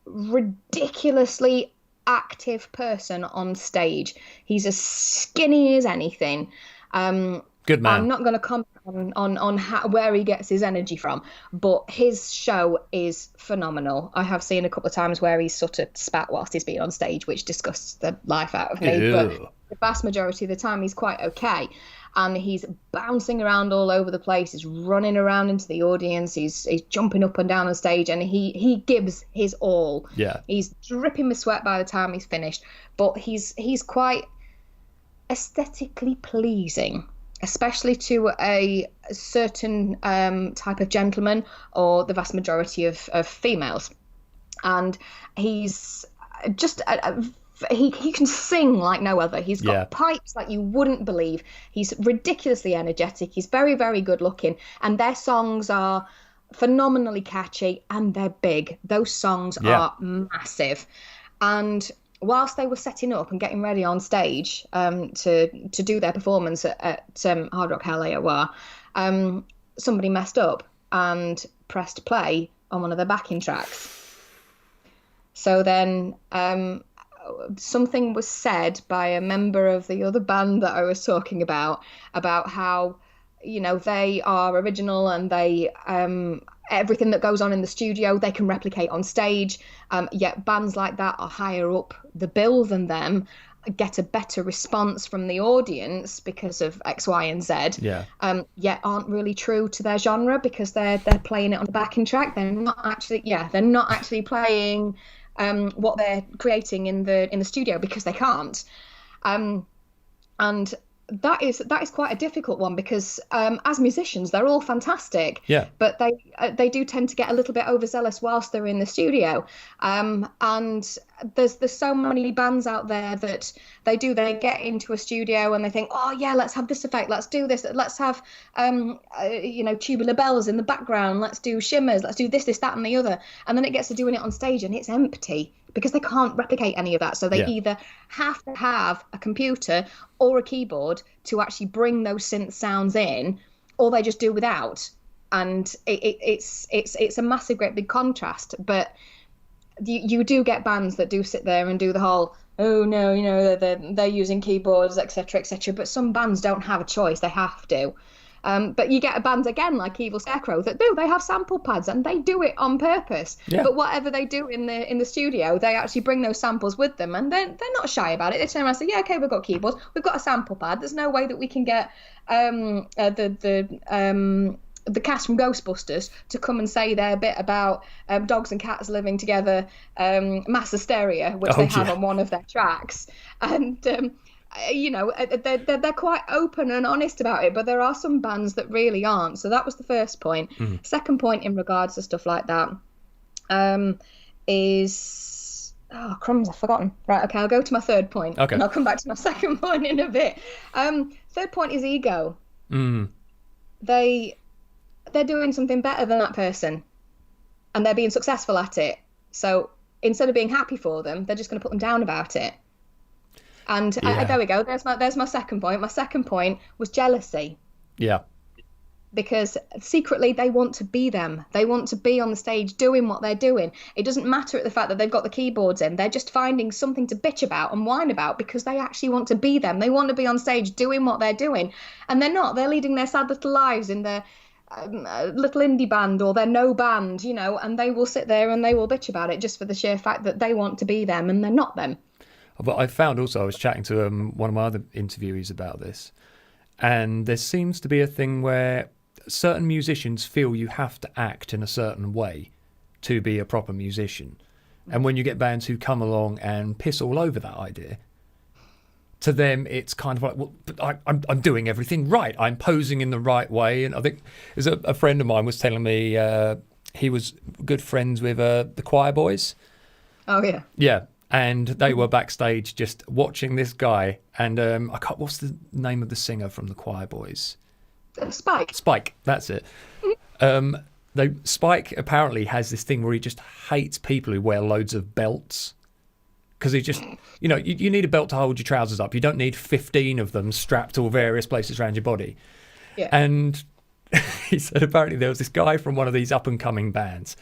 ridiculously active person on stage. He's as skinny as anything. Good man. I'm not going to comment on where he gets his energy from, but his show is phenomenal. I have seen a couple of times where he's sort of spat whilst he's been on stage, which disgusts the life out of me. Ew. But the vast majority of the time, he's quite okay. And he's bouncing around all over the place. He's running around into the audience. He's jumping up and down on stage, and he gives his all. Yeah. He's dripping with sweat by the time he's finished, but he's quite aesthetically pleasing, especially to a certain type of gentleman, or the vast majority of females. And he's just he can sing like no other. He's got pipes like you wouldn't believe. He's ridiculously energetic. He's very, very good looking, and their songs are phenomenally catchy, and they're big. Those songs are massive. And whilst they were setting up and getting ready on stage to do their performance at Hard Rock LAOR, somebody messed up and pressed play on one of their backing tracks. So then something was said by a member of the other band that I was talking about how, you know, they are original, and they everything that goes on in the studio they can replicate on stage, yet bands like that are higher up the bill than them, get a better response from the audience because of X, Y, and Z. Yet aren't really true to their genre, because they're playing it on the backing track. They're not actually playing what they're creating in the studio, because they can't. And that is quite a difficult one, because as musicians they're all fantastic, but they do tend to get a little bit overzealous whilst they're in the studio, and there's so many bands out there that they get into a studio and they think, oh yeah, let's have this effect, let's do this, let's have tubular bells in the background, let's do shimmers, let's do this, that and the other, and then it gets to doing it on stage and it's empty, because they can't replicate any of that. So they either have to have a computer or a keyboard to actually bring those synth sounds in, or they just do without. And it's a massive, great big contrast. But you do get bands that do sit there and do the whole, oh no, you know, they're using keyboards, etc., etc. But some bands don't have a choice; they have to. But you get bands again like Evil Scarecrow that they have sample pads, and they do it on purpose. But whatever they do in the studio, they actually bring those samples with them, and they're not shy about it. They turn around and say, yeah, okay, we've got keyboards, we've got a sample pad. There's no way that we can get the cast from Ghostbusters to come and say their bit about dogs and cats living together, mass hysteria, which they have on one of their tracks. And they're quite open and honest about it, but there are some bands that really aren't. So that was the first point. Second point in regards to stuff like that is, oh crumbs, I've forgotten. Right, okay, I'll go to my third point, and I'll come back to my second point in a bit. Third point is ego. They're doing something better than that person, and they're being successful at it. So instead of being happy for them, they're just going to put them down about it. And there we go. There's my second point. My second point was jealousy. Yeah. because secretly they want to be them. They want to be on the stage doing what they're doing. It doesn't matter at the fact that they've got the keyboards in. They're just finding something to bitch about and whine about because they actually want to be them. They want to be on stage doing what they're doing. And they're not. They're leading their sad little lives in their little indie band or their no band, you know, and they will sit there and they will bitch about it just for the sheer fact that they want to be them and they're not them. But I found also, I was chatting to one of my other interviewees about this, and there seems to be a thing where certain musicians feel you have to act in a certain way to be a proper musician. And when you get bands who come along and piss all over that idea, to them it's kind of like, well, but I'm doing everything right. I'm posing in the right way. And I think there's a friend of mine was telling me he was good friends with the Choir Boys. Oh, yeah. Yeah. And they were backstage just watching this guy. And I can't, what's the name of the singer from the Choir Boys? Spike. Spike, that's it. Spike apparently has this thing where he just hates people who wear loads of belts. Because he just, you know, you need a belt to hold your trousers up. You don't need 15 of them strapped to various places around your body. Yeah. And he said apparently there was this guy from one of these up-and-coming bands.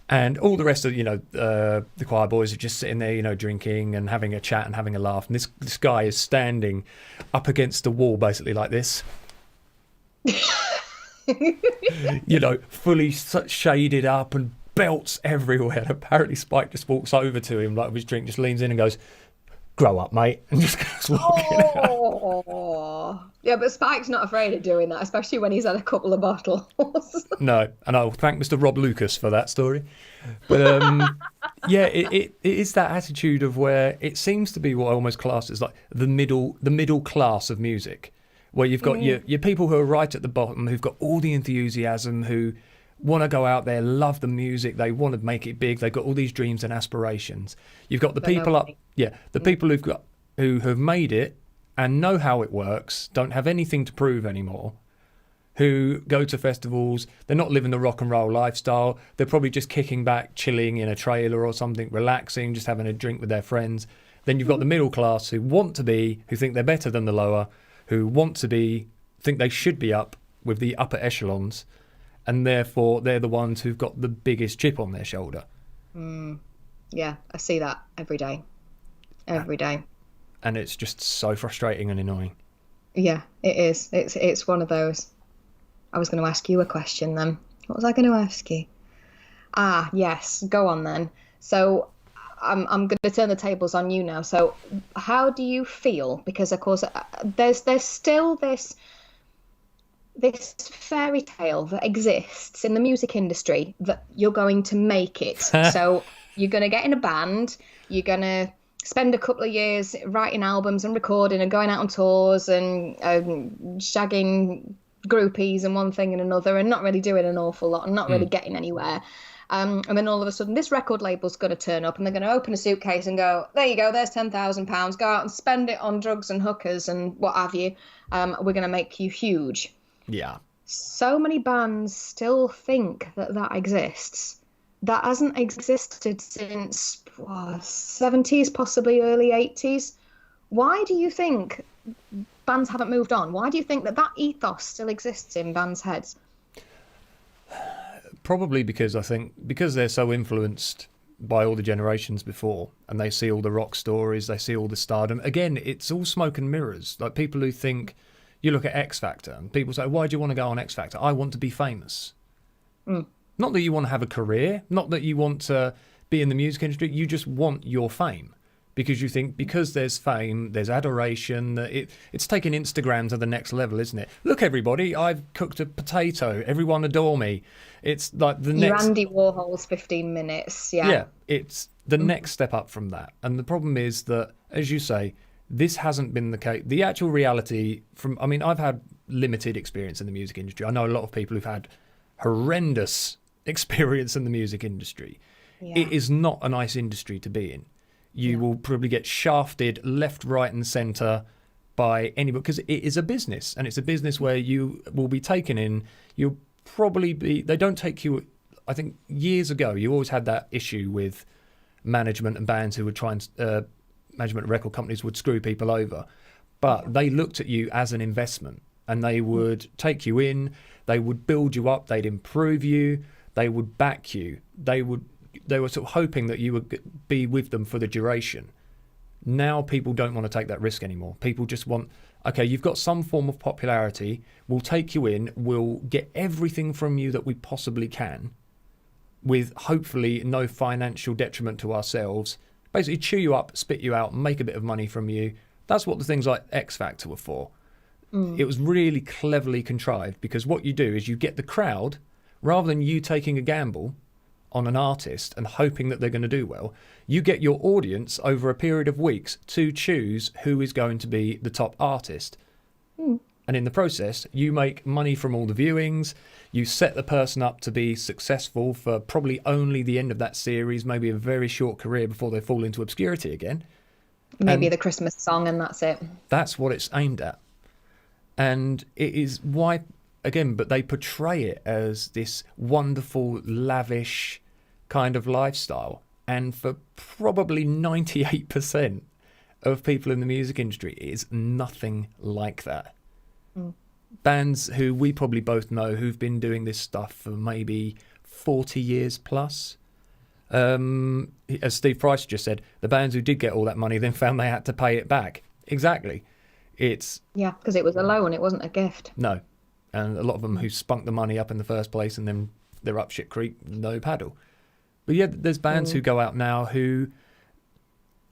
And all the rest of, you know, the Choir Boys are just sitting there, you know, drinking and having a chat and having a laugh. And this guy is standing up against the wall, basically like this. You know, fully shaded up and belts everywhere. And apparently Spike just walks over to him, like with his drink, just leans in and goes, "Grow up, mate," and just goes walking out. Yeah, but Spike's not afraid of doing that, especially when he's had a couple of bottles. No, and I'll thank Mr. Rob Lucas for that story. But yeah, it is that attitude of where it seems to be what I almost class as like the middle class of music, where you've got your people who are right at the bottom, who've got all the enthusiasm, who want to go out there, love the music, they want to make it big, they've got all these dreams and aspirations. You've got the people up, people who have made it and know how it works, don't have anything to prove anymore, who go to festivals, they're not living the rock and roll lifestyle, they're probably just kicking back, chilling in a trailer or something, relaxing, just having a drink with their friends. Then you've got the middle class who want to be, who think they're better than the lower, who want to be, think they should be up with the upper echelons, and therefore they're the ones who've got the biggest chip on their shoulder. Yeah, I see that every day. Every day. And it's just so frustrating and annoying. Yeah, it is. It's one of those. I was going to ask you a question then. What was I going to ask you? Ah, yes. Go on then. So I'm going to turn the tables on you now. So how do you feel? Because of course there's still this fairy tale that exists in the music industry that you're going to make it. So you're going to get in a band, you're going to spend a couple of years writing albums and recording and going out on tours and shagging groupies and one thing and another and not really doing an awful lot and not really getting anywhere. And then all of a sudden this record label's going to turn up and they're going to open a suitcase and go, there you go, there's £10,000, go out and spend it on drugs and hookers and what have you. We're going to make you huge. Yeah. So many bands still think that exists. That hasn't existed since 70s, possibly early 80s. Why do you think bands haven't moved on? Why do you think that ethos still exists in bands' heads? Probably because I think because they're so influenced by all the generations before and they see all the rock stories, they see all the stardom. Again, it's all smoke and mirrors. Like people who think, you look at X Factor and people say, why do you want to go on X Factor? I want to be famous. Not that you want to have a career, not that you want to be in the music industry, you just want your fame. Because you think, because there's fame, there's adoration, it's taking Instagram to the next level, isn't it? Look, everybody, I've cooked a potato, everyone adore me. It's like the next... Andy Warhol's 15 minutes, yeah. Yeah, it's the next step up from that. And the problem is that, as you say, this hasn't been the case. The actual reality I've had limited experience in the music industry. I know a lot of people who've had horrendous experience in the music industry. Yeah. It is not a nice industry to be in. You will probably get shafted left, right and centre by anybody because it is a business and it's a business where you will be taken in. You'll probably be, they don't take you, I think years ago, you always had that issue with management and bands who would try and, management record companies would screw people over, but they looked at you as an investment and they would take you in, they would build you up, they'd improve you, they would back you, they were sort of hoping that you would be with them for the duration. Now people don't want to take that risk anymore. People just want, okay, you've got some form of popularity, we'll take you in, we'll get everything from you that we possibly can, with hopefully no financial detriment to ourselves. Basically chew you up, spit you out, make a bit of money from you. That's what the things like X Factor were for. It was really cleverly contrived, because what you do is you get the crowd, rather than you taking a gamble on an artist and hoping that they're going to do well, you get your audience over a period of weeks to choose who is going to be the top artist. And in the process, you make money from all the viewings, you set the person up to be successful for probably only the end of that series, maybe a very short career before they fall into obscurity again. Maybe the Christmas song and that's it. That's what it's aimed at. And it is why, again, but they portray it as this wonderful, lavish kind of lifestyle. And for probably 98% of people in the music industry, it is nothing like that. Bands who we probably both know who've been doing this stuff for maybe 40 years plus. As Steve Price just said, the bands who did get all that money then found they had to pay it back. Exactly. Yeah, because it was a loan, it wasn't a gift. No. And a lot of them who spunk the money up in the first place and then they're up shit creek, no paddle. But yeah, there's bands who go out now who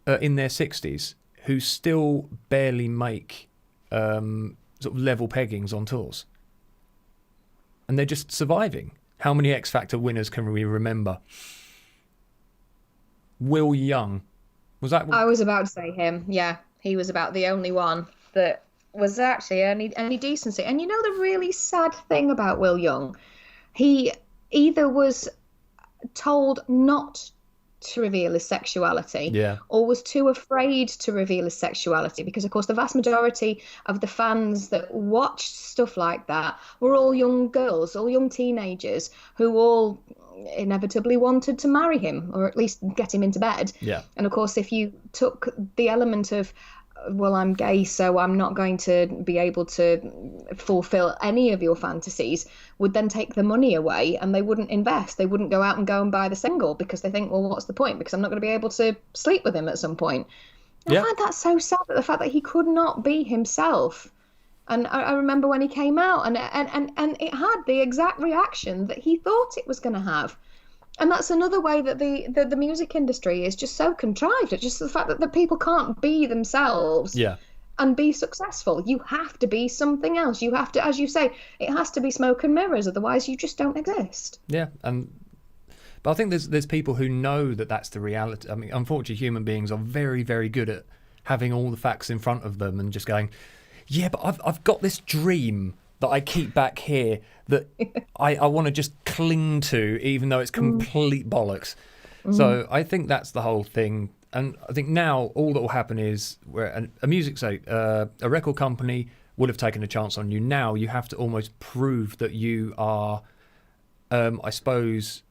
are in their 60s who still barely make sort of level peggings on tours. And they're just surviving. How many X Factor winners can we remember? Will Young. Was that one? I was about to say him. Yeah, he was about the only one that was actually any decency. And you know the really sad thing about Will Young? He either was told not to reveal his sexuality, or was too afraid to reveal his sexuality, because of course the vast majority of the fans that watched stuff like that were all young girls, all young teenagers who all inevitably wanted to marry him, or at least get him into bed. And of course, if you took the element of, well, I'm gay, so I'm not going to be able to fulfill any of your fantasies, would then take the money away, and they wouldn't invest. They wouldn't go out and go and buy the single, because they think, well, what's the point? Because I'm not going to be able to sleep with him at some point. I find that so sad, that the fact that he could not be himself. And I remember when he came out, and it had the exact reaction that he thought it was going to have. And that's another way that the music industry is just so contrived. It's just the fact that the people can't be themselves and be successful. You have to be something else. You have to, as you say, it has to be smoke and mirrors. Otherwise, you just don't exist. Yeah, but I think there's people who know that that's the reality. I mean, unfortunately, human beings are very, very good at having all the facts in front of them and just going, yeah, but I've got this dream that I keep back here that I want to just cling to, even though it's complete bollocks. So I think that's the whole thing. And I think now all that will happen is where a record company would have taken a chance on you. Now you have to almost prove that you are, I suppose,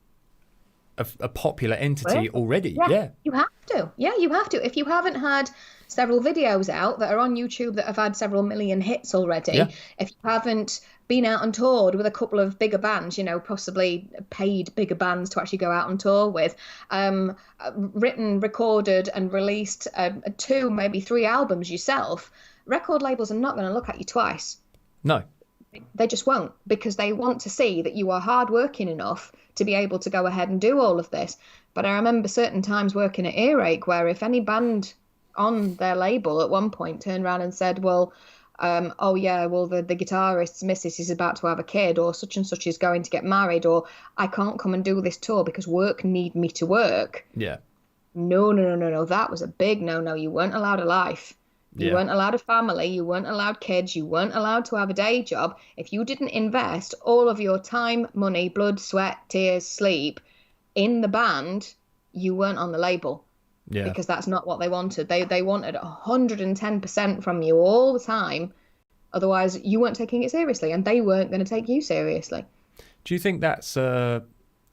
a popular entity already. Yeah, you have to. Yeah, you have to. If you haven't had several videos out that are on YouTube that have had several million hits already, if you haven't been out and toured with a couple of bigger bands, you know, possibly paid bigger bands to actually go out and tour with, written, recorded and released 2, maybe 3 albums yourself, record labels are not going to look at you twice. No. They just won't, because they want to see that you are hardworking enough to be able to go ahead and do all of this. But I remember certain times working at Earache where if any band on their label at one point turned around and said, well, the guitarist's missus is about to have a kid, or such and such is going to get married, or I can't come and do this tour because work need me to work. Yeah. No. That was a big no. You weren't allowed a life. You weren't allowed a family. You weren't allowed kids. You weren't allowed to have a day job. If you didn't invest all of your time, money, blood, sweat, tears, sleep in the band, you weren't on the label. Yeah. Because that's not what they wanted. They wanted 110% from you all the time. Otherwise, you weren't taking it seriously, and they weren't going to take you seriously. Do you think that's a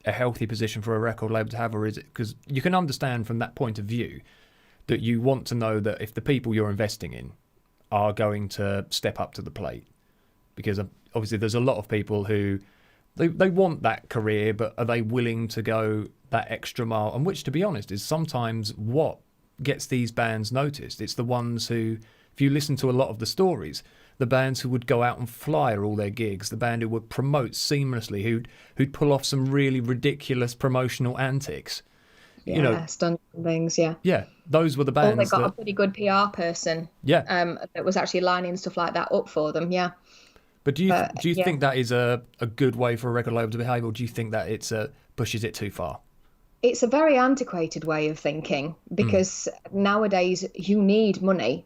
healthy position for a record label to have, or is it? Because you can understand from that point of view that you want to know that if the people you're investing in are going to step up to the plate, because obviously there's a lot of people who they want that career, but are they willing to go that extra mile? And which, to be honest, is sometimes what gets these bands noticed. It's the ones who, if you listen to a lot of the stories, the bands who would go out and flyer all their gigs, the band who would promote seamlessly, who'd pull off some really ridiculous promotional antics. Yeah, stunning things, yeah. Yeah, those were the bands. Or they got a pretty good PR person. Yeah. That was actually lining stuff like that up for them, yeah. But do you think that is a good way for a record label to behave, or do you think that it's pushes it too far? It's a very antiquated way of thinking, because nowadays you need money.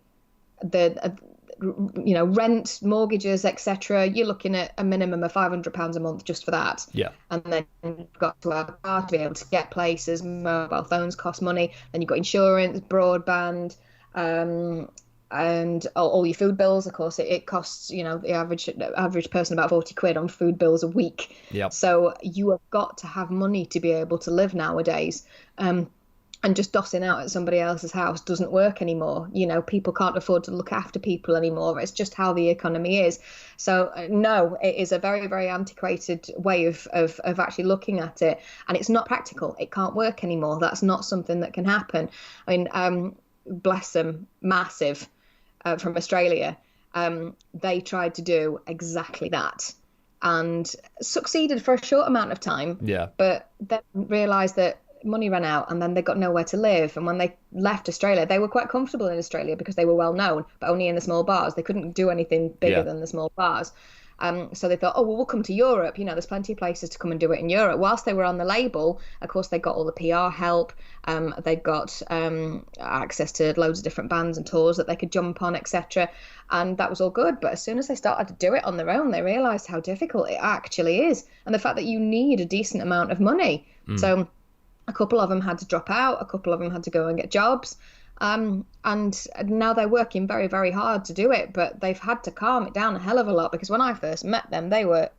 Rent, mortgages, etc. You're looking at a minimum of £500 a month just for that. Yeah. And then you've got to have a car to be able to get places. Mobile phones cost money. Then you've got insurance, broadband, and all your food bills. Of course, it costs the average person about 40 quid on food bills a week. Yeah. So you have got to have money to be able to live nowadays. And just dossing out at somebody else's house doesn't work anymore. People can't afford to look after people anymore. It's just how the economy is. So no, it is a very, very antiquated way of actually looking at it. And it's not practical. It can't work anymore. That's not something that can happen. I mean, bless them, Massive from Australia. They tried to do exactly that and succeeded for a short amount of time. Yeah. But then realised that money ran out, and then they got nowhere to live. And when they left Australia, they were quite comfortable in Australia because they were well known, but only in the small bars. They couldn't do anything bigger than the small bars. So they thought, we'll come to Europe. There's plenty of places to come and do it in Europe. Whilst they were on the label, of course, they got all the PR help. They got access to loads of different bands and tours that they could jump on, etc. And that was all good. But as soon as they started to do it on their own, they realised how difficult it actually is, and the fact that you need a decent amount of money. So a couple of them had to drop out. A couple of them had to go and get jobs. And now they're working very, very hard to do it, but they've had to calm it down a hell of a lot, because when I first met them, they were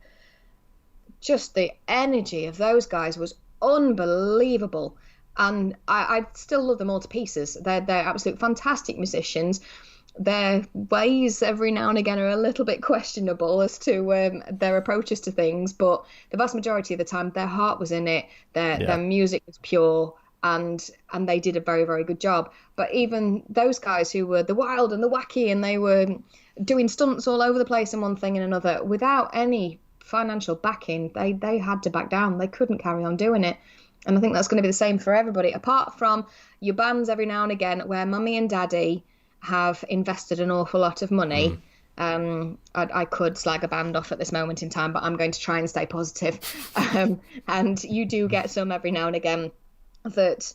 just, the energy of those guys was unbelievable. And I still love them all to pieces. They're absolute fantastic musicians. Their ways every now and again are a little bit questionable as to their approaches to things, but the vast majority of the time their heart was in it. Their music was pure. And they did a very, very good job. But even those guys who were the wild and the wacky, and they were doing stunts all over the place and one thing and another, without any financial backing, they had to back down. They couldn't carry on doing it. And I think that's going to be the same for everybody, apart from your bands every now and again where mummy and daddy have invested an awful lot of money. I could slag a band off at this moment in time, but I'm going to try and stay positive. And you do get some every now and again that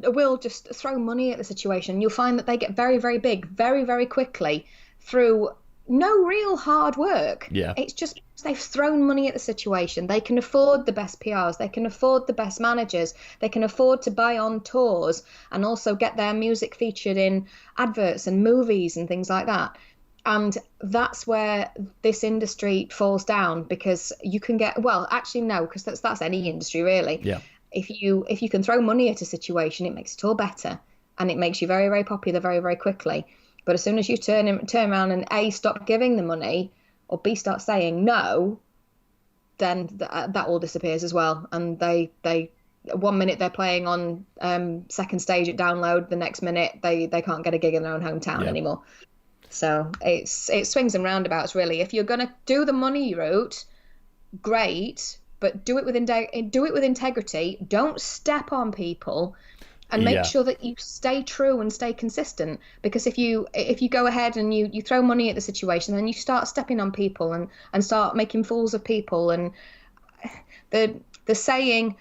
will just throw money at the situation. You'll find that they get very, very big very, very quickly through no real hard work. Yeah. It's just they've thrown money at the situation. They can afford the best PRs. They can afford the best managers. They can afford to buy on tours and also get their music featured in adverts and movies and things like that. And that's where this industry falls down, because you can get, well, actually no, because that's any industry really. Yeah. If you can throw money at a situation, it makes it all better, and it makes you very, very popular very, very quickly. But as soon as you turn around and A, stop giving the money, or B, start saying no, then that all disappears as well. And they 1 minute they're playing on second stage at Download, the next minute they can't get a gig in their own hometown anymore. So it swings and roundabouts really. If you're going to do the money route, great. But do it with integrity. Don't step on people, and make sure that you stay true and stay consistent. Because if you go ahead and you throw money at the situation, then you start stepping on people and start making fools of people. And the saying,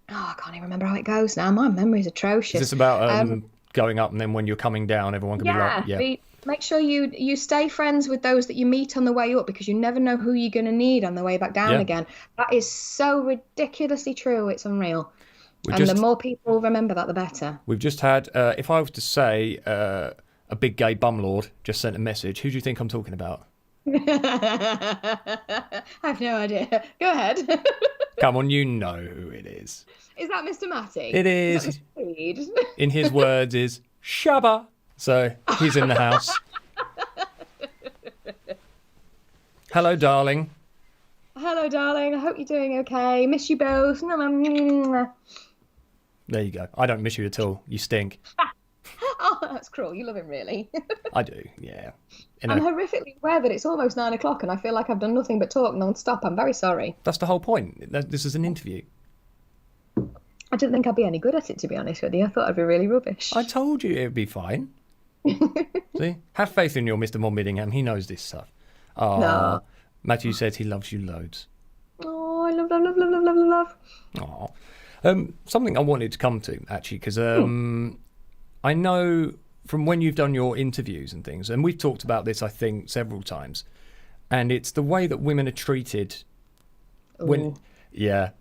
I can't even remember how it goes now. My memory's atrocious. Is this about going up, and then when you're coming down, everyone can be like, make sure you stay friends with those that you meet on the way up, because you never know who you're going to need on the way back down again. That is so ridiculously true. It's unreal. The more people remember that, the better. We've just had, if I was to say a big gay bumlord just sent a message, who do you think I'm talking about? I have no idea. Go ahead. Come on, you know who it is. Is that Mr. Matty? It is. In his words is Shabba. So he's in the house. Hello, darling. Hello, darling. I hope you're doing okay. Miss you both. There you go. I don't miss you at all. You stink. Oh, that's cruel. You love him, really. I do, yeah. I'm horrifically aware that it's almost 9 o'clock and I feel like I've done nothing but talk non-stop. I'm very sorry. That's the whole point. This is an interview. I didn't think I'd be any good at it, to be honest with you. I thought I'd be really rubbish. I told you it'd be fine. See? Have faith in your Mr. Vonbeardingham. He knows this stuff. No. Matthew said he loves you loads. Oh, I love. Something I wanted to come to, actually, because I know from when you've done your interviews and things, and we've talked about this, I think, several times, and it's the way that women are treated when... Yeah.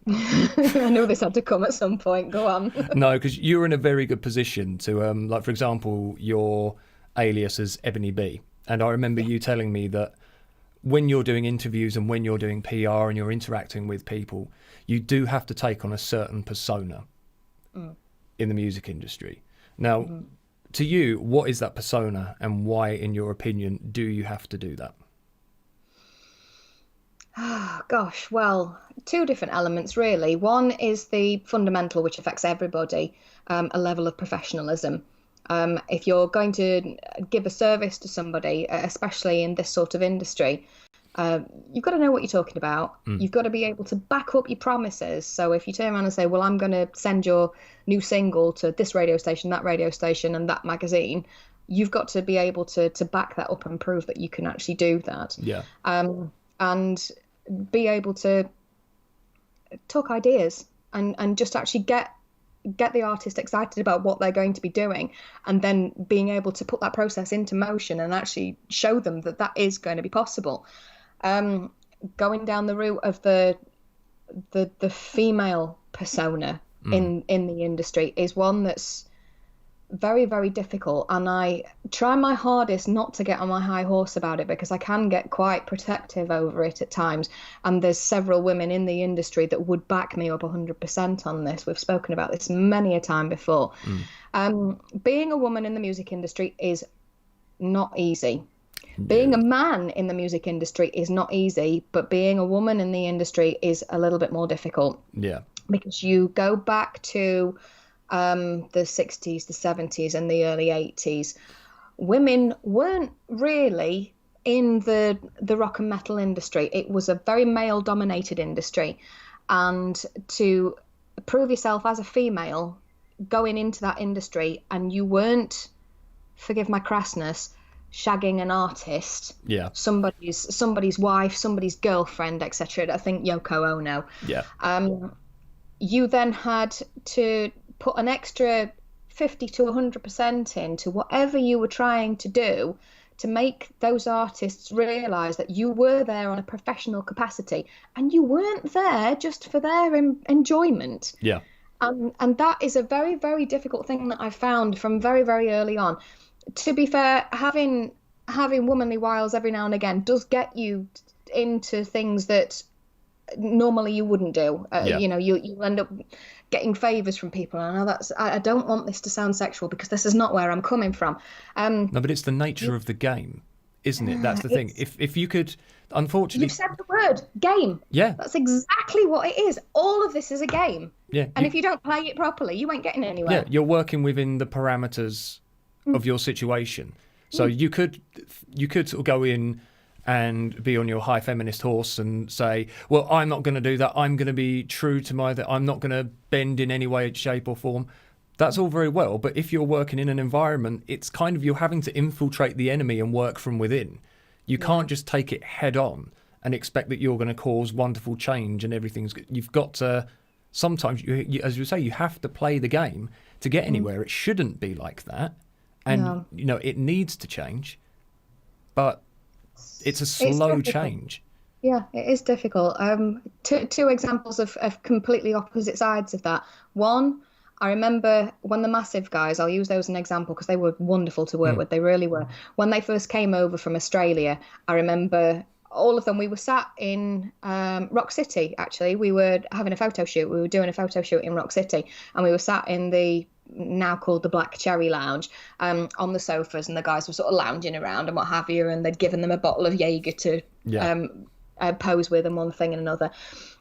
I knew this had to come at some point. Go on. No, because you're in a very good position to, like, for example, your alias is Ebony B. And I remember you telling me that when you're doing interviews and when you're doing PR and you're interacting with people, you do have to take on a certain persona in the music industry. Now, to you, what is that persona and why, in your opinion, do you have to do that? Oh, gosh, well, two different elements, really. One is the fundamental, which affects everybody, a level of professionalism. If you're going to give a service to somebody, especially in this sort of industry, you've got to know what you're talking about. You've got to be able to back up your promises. So if you turn around and say, well, I'm going to send your new single to this radio station, that radio station, and that magazine, you've got to be able to back that up and prove that you can actually do that. Yeah. And be able to talk ideas and just actually get the artist excited about what they're going to be doing, and then being able to put that process into motion and actually show them that that is going to be possible. Going down the route of the female persona in the industry is one that's very, very difficult, and I try my hardest not to get on my high horse about it, because I can get quite protective over it at times, and there's several women in the industry that would back me up 100% on this. We've spoken about this many a time before. Being a woman in the music industry is not easy. Being a man in the music industry is not easy, but being a woman in the industry is a little bit more difficult. Yeah. Because you go back to the 60s, the 70s, and the early 80s, women weren't really in the rock and metal industry. It was a very male-dominated industry. And to prove yourself as a female going into that industry, and you weren't, forgive my crassness, shagging an artist, somebody's wife, somebody's girlfriend, etc. I think Yoko Ono. Yeah. You then had to put an extra 50 to 100% into whatever you were trying to do to make those artists realise that you were there on a professional capacity, and you weren't there just for their enjoyment. Yeah. And that is a very, very difficult thing that I found from very, very early on. To be fair, having womanly wiles every now and again does get you into things that normally you wouldn't do. You know, you end up getting favors from people. And I know I don't want this to sound sexual, because this is not where I'm coming from. No, but it's the nature of the game, isn't it? That's the thing. If you could, unfortunately, you've said the word game. Yeah, that's exactly what it is. All of this is a game. Yeah, and if you don't play it properly, you ain't getting anywhere. Yeah, you're working within the parameters of your situation. So you could sort of go in and be on your high feminist horse and say, well, I'm not going to do that. I'm going to be true to that I'm not going to bend in any way, shape or form. That's all very well. But if you're working in an environment, it's kind of, you're having to infiltrate the enemy and work from within. You can't just take it head on and expect that you're going to cause wonderful change and everything's good. You've got to, sometimes, as you say, you have to play the game to get anywhere. It shouldn't be like that. And, you know, it needs to change. But it's a slow change. Yeah, it is difficult. Two examples of completely opposite sides of that. One, I remember when the Massive guys, I'll use those as an example because they were wonderful to work with. They really were. When they first came over from Australia, I remember all of them, we were sat in Rock City, actually. We were having a photo shoot. We were doing a photo shoot in Rock City, and we were sat in the now called the Black Cherry Lounge on the sofas, and the guys were sort of lounging around and what have you, and they'd given them a bottle of Jaeger to pose with and one thing and another.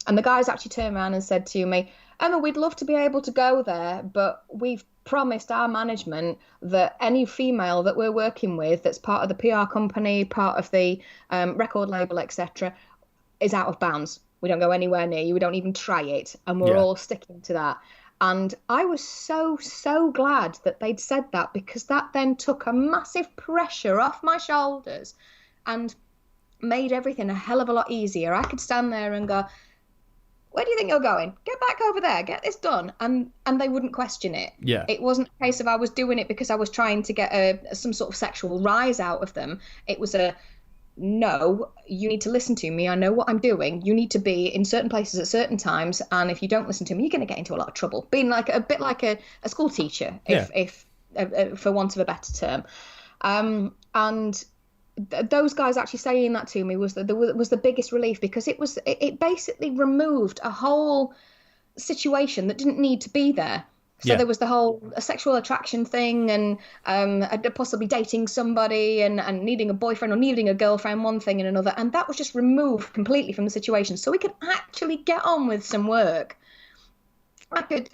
And the guys actually turned around and said to me, Emma, we'd love to be able to go there, but we've promised our management that any female that we're working with that's part of the PR company, part of the record label, etc., is out of bounds. We don't go anywhere near you. We don't even try it. And we're all sticking to that. And I was so glad that they'd said that, because that then took a massive pressure off my shoulders and made everything a hell of a lot easier. I could stand there and go, where do you think you're going? Get back over there, get this done. And they wouldn't question it. Yeah. It wasn't a case of I was doing it because I was trying to get some sort of sexual rise out of them. It was no, you need to listen to me. I know what I'm doing. You need to be in certain places at certain times. And if you don't listen to me, you're going to get into a lot of trouble. Being like a bit like a school teacher, if for want of a better term. And those guys actually saying that to me was the biggest relief, because it basically removed a whole situation that didn't need to be there. So there was the whole sexual attraction thing, and possibly dating somebody and needing a boyfriend or needing a girlfriend, one thing and another. And that was just removed completely from the situation. So we could actually get on with some work. I could,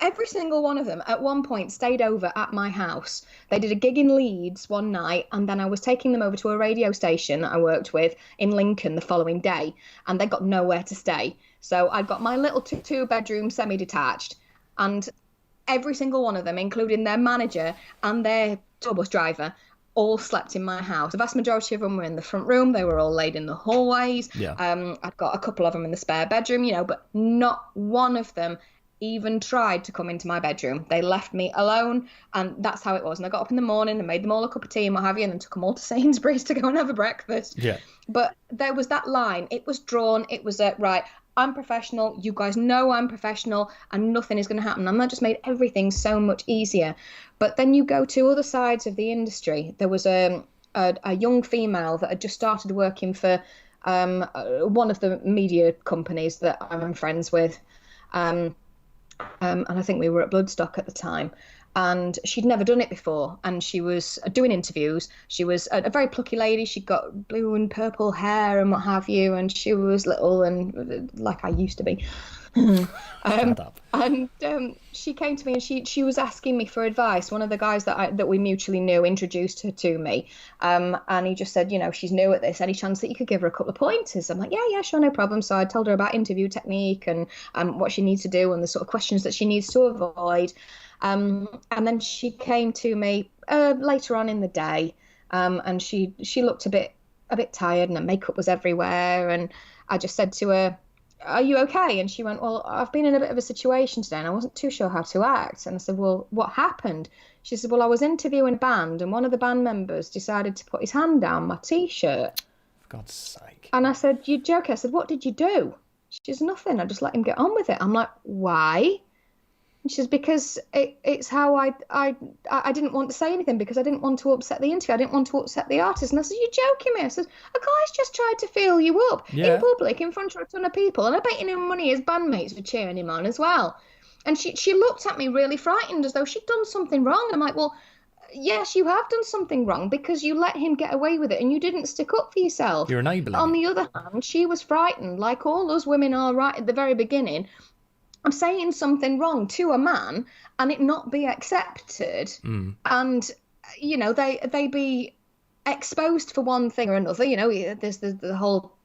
every single one of them at one point stayed over at my house. They did a gig in Leeds one night, and then I was taking them over to a radio station that I worked with in Lincoln the following day, and they got nowhere to stay. So I'd got my little two-bedroom semi-detached, and every single one of them, including their manager and their tour bus driver, all slept in my house. The vast majority of them were in the front room. They were all laid in the hallways. I'd got a couple of them in the spare bedroom, but not one of them even tried to come into my bedroom. They left me alone, and that's how it was. And I got up in the morning and made them all a cup of tea and what have you, and then took them all to Sainsbury's to go and have a breakfast. But there was that line. It was drawn. It was right, I'm professional. You guys know I'm professional, and nothing is going to happen. And that just made everything so much easier. But then you go to other sides of the industry. There was a young female that had just started working for one of the media companies that I'm friends with. And I think we were at Bloodstock at the time. And she'd never done it before, and she was doing interviews. She was a very plucky lady. She'd got blue and purple hair and what have you, and she was little and like I used to be. And she came to me, and she was asking me for advice. One of the guys that we mutually knew introduced her to me, and he just said, she's new at this. Any chance that you could give her a couple of pointers? I'm like, yeah, sure, no problem. So I told her about interview technique and what she needs to do and the sort of questions that she needs to avoid. And then she came to me later on in the day, and she looked a bit tired, and her makeup was everywhere. And I just said to her, are you okay? And she went, well, I've been in a bit of a situation today and I wasn't too sure how to act. And I said, well, what happened? She said, well, I was interviewing a band, and one of the band members decided to put his hand down my T-shirt. For God's sake. And I said, you joking? I said, what did you do? She says, nothing. I just let him get on with it. I'm like, why? And she says, because it's how I didn't want to say anything, because I didn't want to upset the interview. I didn't want to upset the artist. And I said, you're joking me? I said, a guy's just tried to feel you up in public in front of a ton of people. And I bet you no money his bandmates were cheering him on as well. And she looked at me really frightened, as though she'd done something wrong. And I'm like, well, yes, you have done something wrong, because you let him get away with it and you didn't stick up for yourself. You're enabling. On the other hand, she was frightened, like all us women are right at the very beginning. I'm saying something wrong to a man and it not be accepted, and they be exposed for one thing or another. There's the whole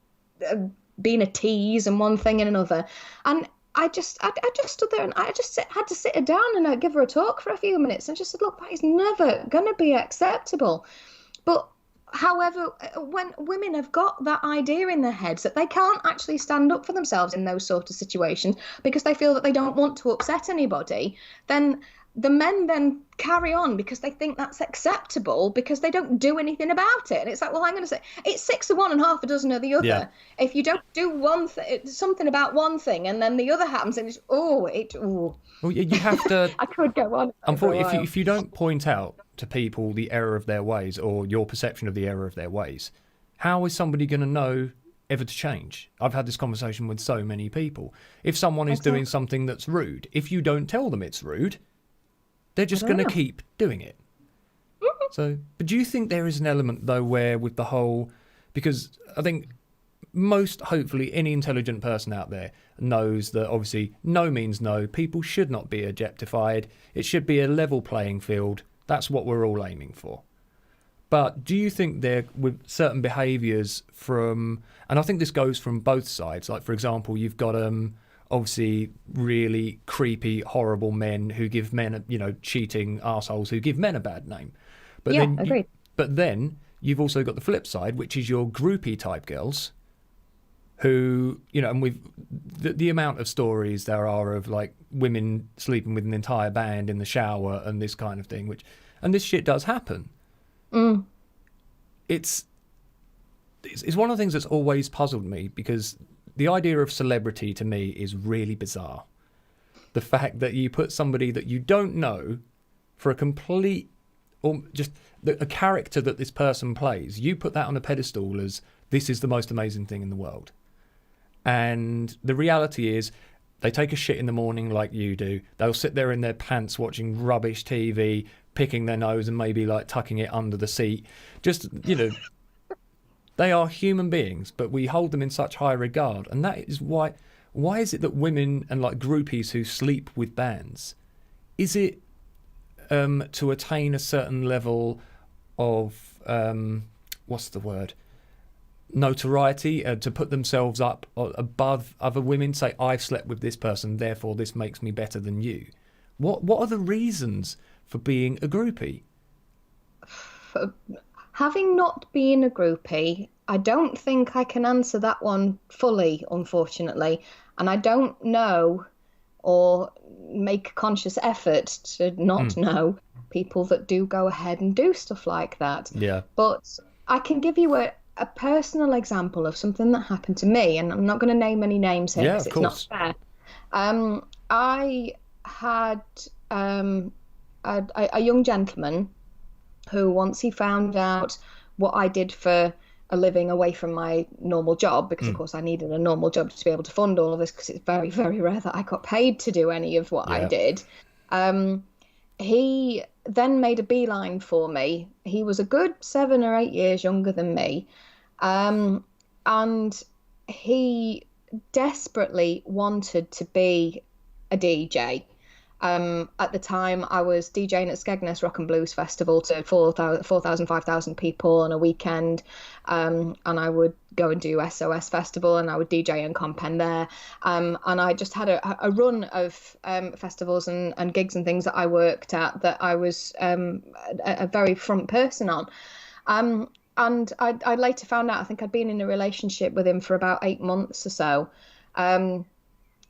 being a tease and one thing and another. And I just stood there and I just had to sit her down and give her a talk for a few minutes and just said, look, that is never going to be acceptable. But however, when women have got that idea in their heads that they can't actually stand up for themselves in those sort of situations because they feel that they don't want to upset anybody, then the men then carry on because they think that's acceptable, because they don't do anything about it. And it's like, well, I'm going to say it's 6 of one and half a dozen of the other. Yeah. If you don't do something about one thing and then the other happens, and it's Well, you have to. I could go on. Unfortunately, if you don't point out to people the error of their ways, or your perception of the error of their ways, how is somebody going to know ever to change? I've had this conversation with so many people. If someone is doing something that's rude, if you don't tell them it's rude, they're just going to keep doing it. So, but do you think there is an element, though, where with the whole... Because I think hopefully, any intelligent person out there knows that obviously no means no. People should not be objectified. It should be a level playing field. That's what we're all aiming for. But do you think there, with certain behaviours from... And I think this goes from both sides. Like, for example, you've got obviously really creepy, horrible men who give men, cheating arseholes who give men a bad name. But agreed. But then you've also got the flip side, which is your groupie type girls who, and we've the amount of stories there are of like women sleeping with an entire band in the shower and this kind of thing, and this shit does happen. It's one of the things that's always puzzled me, because the idea of celebrity to me is really bizarre. The fact that you put somebody that you don't know for a complete, or just a character that this person plays, you put that on a pedestal as this is the most amazing thing in the world. And the reality is they take a shit in the morning like you do. They'll sit there in their pants watching rubbish TV, picking their nose and maybe like tucking it under the seat. Just, they are human beings, but we hold them in such high regard. And that is why is it that women and like groupies who sleep with bands, is it to attain a certain level of, what's the word? Notoriety, to put themselves up above other women, say, I've slept with this person, therefore this makes me better than you. What are the reasons for being a groupie? Having not been a groupie, I don't think I can answer that one fully, unfortunately. And I don't know or make a conscious effort to not know people that do go ahead and do stuff like that. Yeah. But I can give you a personal example of something that happened to me, and I'm not going to name any names here because it's not fair. I had a young gentleman who, once he found out what I did for a living away from my normal job, because of course I needed a normal job to be able to fund all of this, because it's very, very rare that I got paid to do any of what I did. He then made a beeline for me. He was a good 7 or 8 years younger than me. And he desperately wanted to be a DJ. At the time, I was DJing at Skegness Rock and Blues Festival to 4,000, 5,000 people on a weekend. And I would go and do SOS Festival, and I would DJ and compen there. And I just had a run of festivals and gigs and things that I worked at that I was a very front person on. And I later found out, I think I'd been in a relationship with him for about 8 months or so.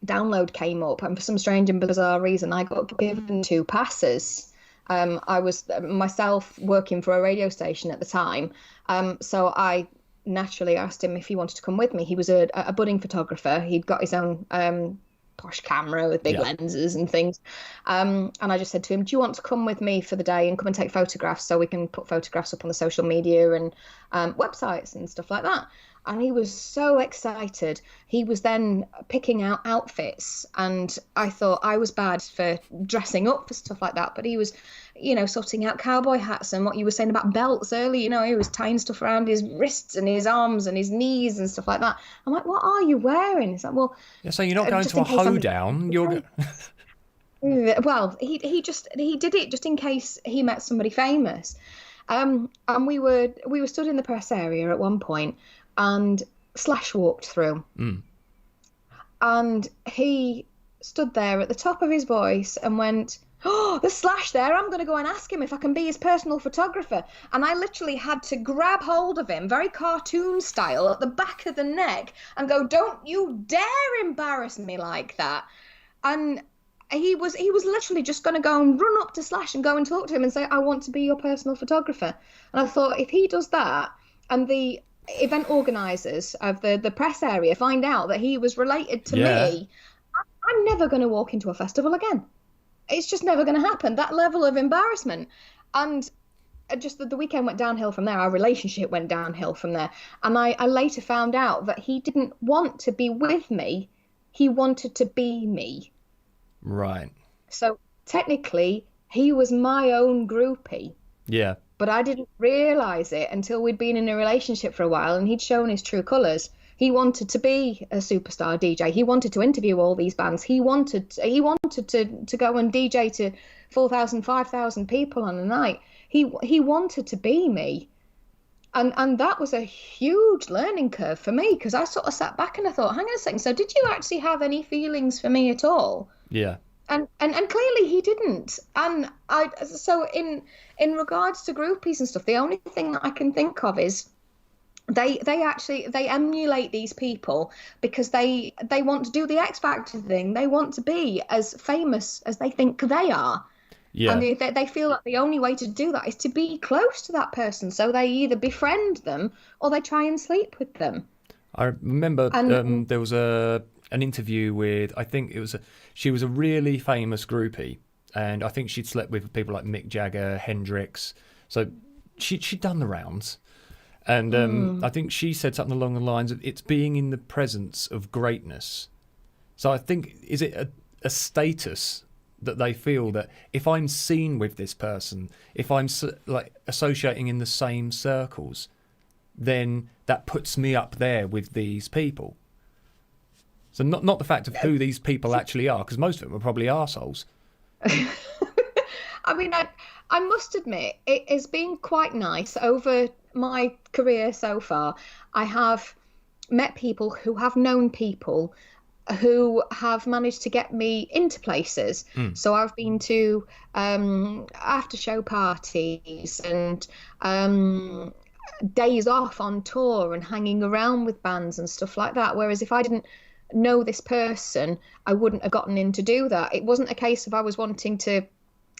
Download came up, and for some strange and bizarre reason, I got given 2 passes. I was myself working for a radio station at the time, so I naturally asked him if he wanted to come with me. He was a budding photographer. He'd got his own posh camera with big lenses and things, and I just said to him, do you want to come with me for the day and come and take photographs so we can put photographs up on the social media and websites and stuff like that? And he was so excited. He was then picking out outfits, and I thought I was bad for dressing up for stuff like that. But he was, sorting out cowboy hats, and what you were saying about belts earlier, he was tying stuff around his wrists and his arms and his knees and stuff like that. I'm like, what are you wearing? He's like, well... Yeah, so you're not going to a hoedown, you're... Well, he did it just in case he met somebody famous. And we were stood in the press area at one point, and Slash walked through. And he stood there at the top of his voice and went, oh, there's Slash there. I'm going to go and ask him if I can be his personal photographer. And I literally had to grab hold of him, very cartoon style, at the back of the neck and go, don't you dare embarrass me like that. And he was literally just going to go and run up to Slash and go and talk to him and say, I want to be your personal photographer. And I thought, if he does that, and the event organisers of the press area find out that he was related to me, I'm never going to walk into a festival again. It's just never going to happen. That level of embarrassment. And just the weekend went downhill from there. Our relationship went downhill from there. And I later found out that he didn't want to be with me. He wanted to be me. Right. So technically, he was my own groupie. Yeah. But I didn't realise it until we'd been in a relationship for a while and he'd shown his true colours. He wanted to be a superstar DJ. He wanted to interview all these bands. He wanted to go and DJ to 4,000, 5,000 people on a night. He wanted to be me. And that was a huge learning curve for me, because I sort of sat back and I thought, hang on a second, so did you actually have any feelings for me at all? Yeah. And clearly he didn't. And so in regards to groupies and stuff, the only thing that I can think of is they emulate these people because they want to do the X Factor thing. They want to be as famous as they think they are. Yeah. And they feel that the only way to do that is to be close to that person. So they either befriend them or they try and sleep with them. I remember there was an interview with, I think she was a really famous groupie, and I think she'd slept with people like Mick Jagger, Hendrix. So she'd done the rounds. And I think she said something along the lines of, it's being in the presence of greatness. So I think, is it a status that they feel that if I'm seen with this person, if I'm like associating in the same circles, then that puts me up there with these people. So not the fact of who these people actually are, because most of them are probably arseholes. I mean, I must admit, it has been quite nice over my career so far. I have met people who have known people who have managed to get me into places. So I've been to after show parties and days off on tour and hanging around with bands and stuff like that. Whereas if I didn't know this person, I wouldn't have gotten in to do that. It wasn't a case of I was wanting to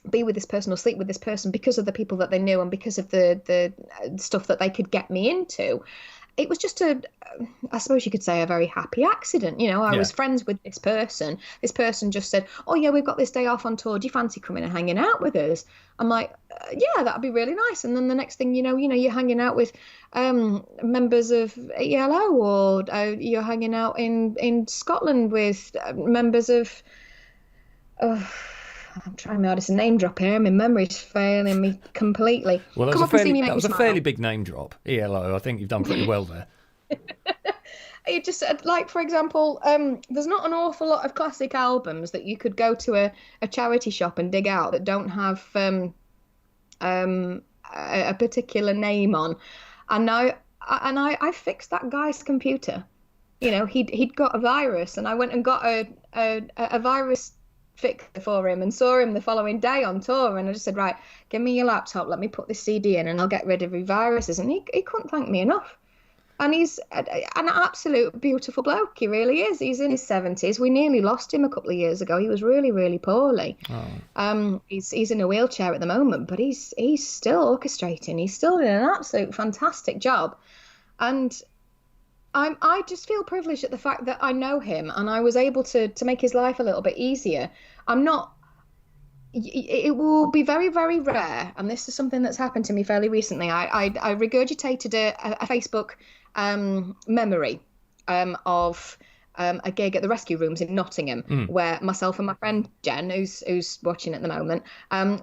be with this person or sleep with this person because of the people that they knew and because of the stuff that they could get me into. It was just I suppose you could say, a very happy accident. You know, I was friends with this person. This person just said, oh yeah, we've got this day off on tour. Do you fancy coming and hanging out with us? I'm like, yeah, that'd be really nice. And then the next thing you know, you're hanging out with members of ELO, or you're hanging out in Scotland with members of I'm trying my hardest to name drop here. My memory's failing me completely. Well, that was a fairly big name drop. ELO, I think you've done pretty well there. It just, like, for example, there's not an awful lot of classic albums that you could go to a charity shop and dig out that don't have a particular name on. And I fixed that guy's computer. You know, he'd got a virus, and I went and got a virus fix for him and saw him the following day on tour, and I just said, right, give me your laptop, let me put this CD in and I'll get rid of your viruses. And he couldn't thank me enough. And he's an absolute beautiful bloke. He really is. He's in his 70s. We nearly lost him a couple of years ago. He was really, really poorly. He's in a wheelchair at the moment, but he's still orchestrating. He's still doing an absolute fantastic job. And I just feel privileged at the fact that I know him and I was able to make his life a little bit easier. It will be very, very rare, and this is something that's happened to me fairly recently. I regurgitated a Facebook memory of a gig at the Rescue Rooms in Nottingham, where myself and my friend Jen, who's watching at the moment,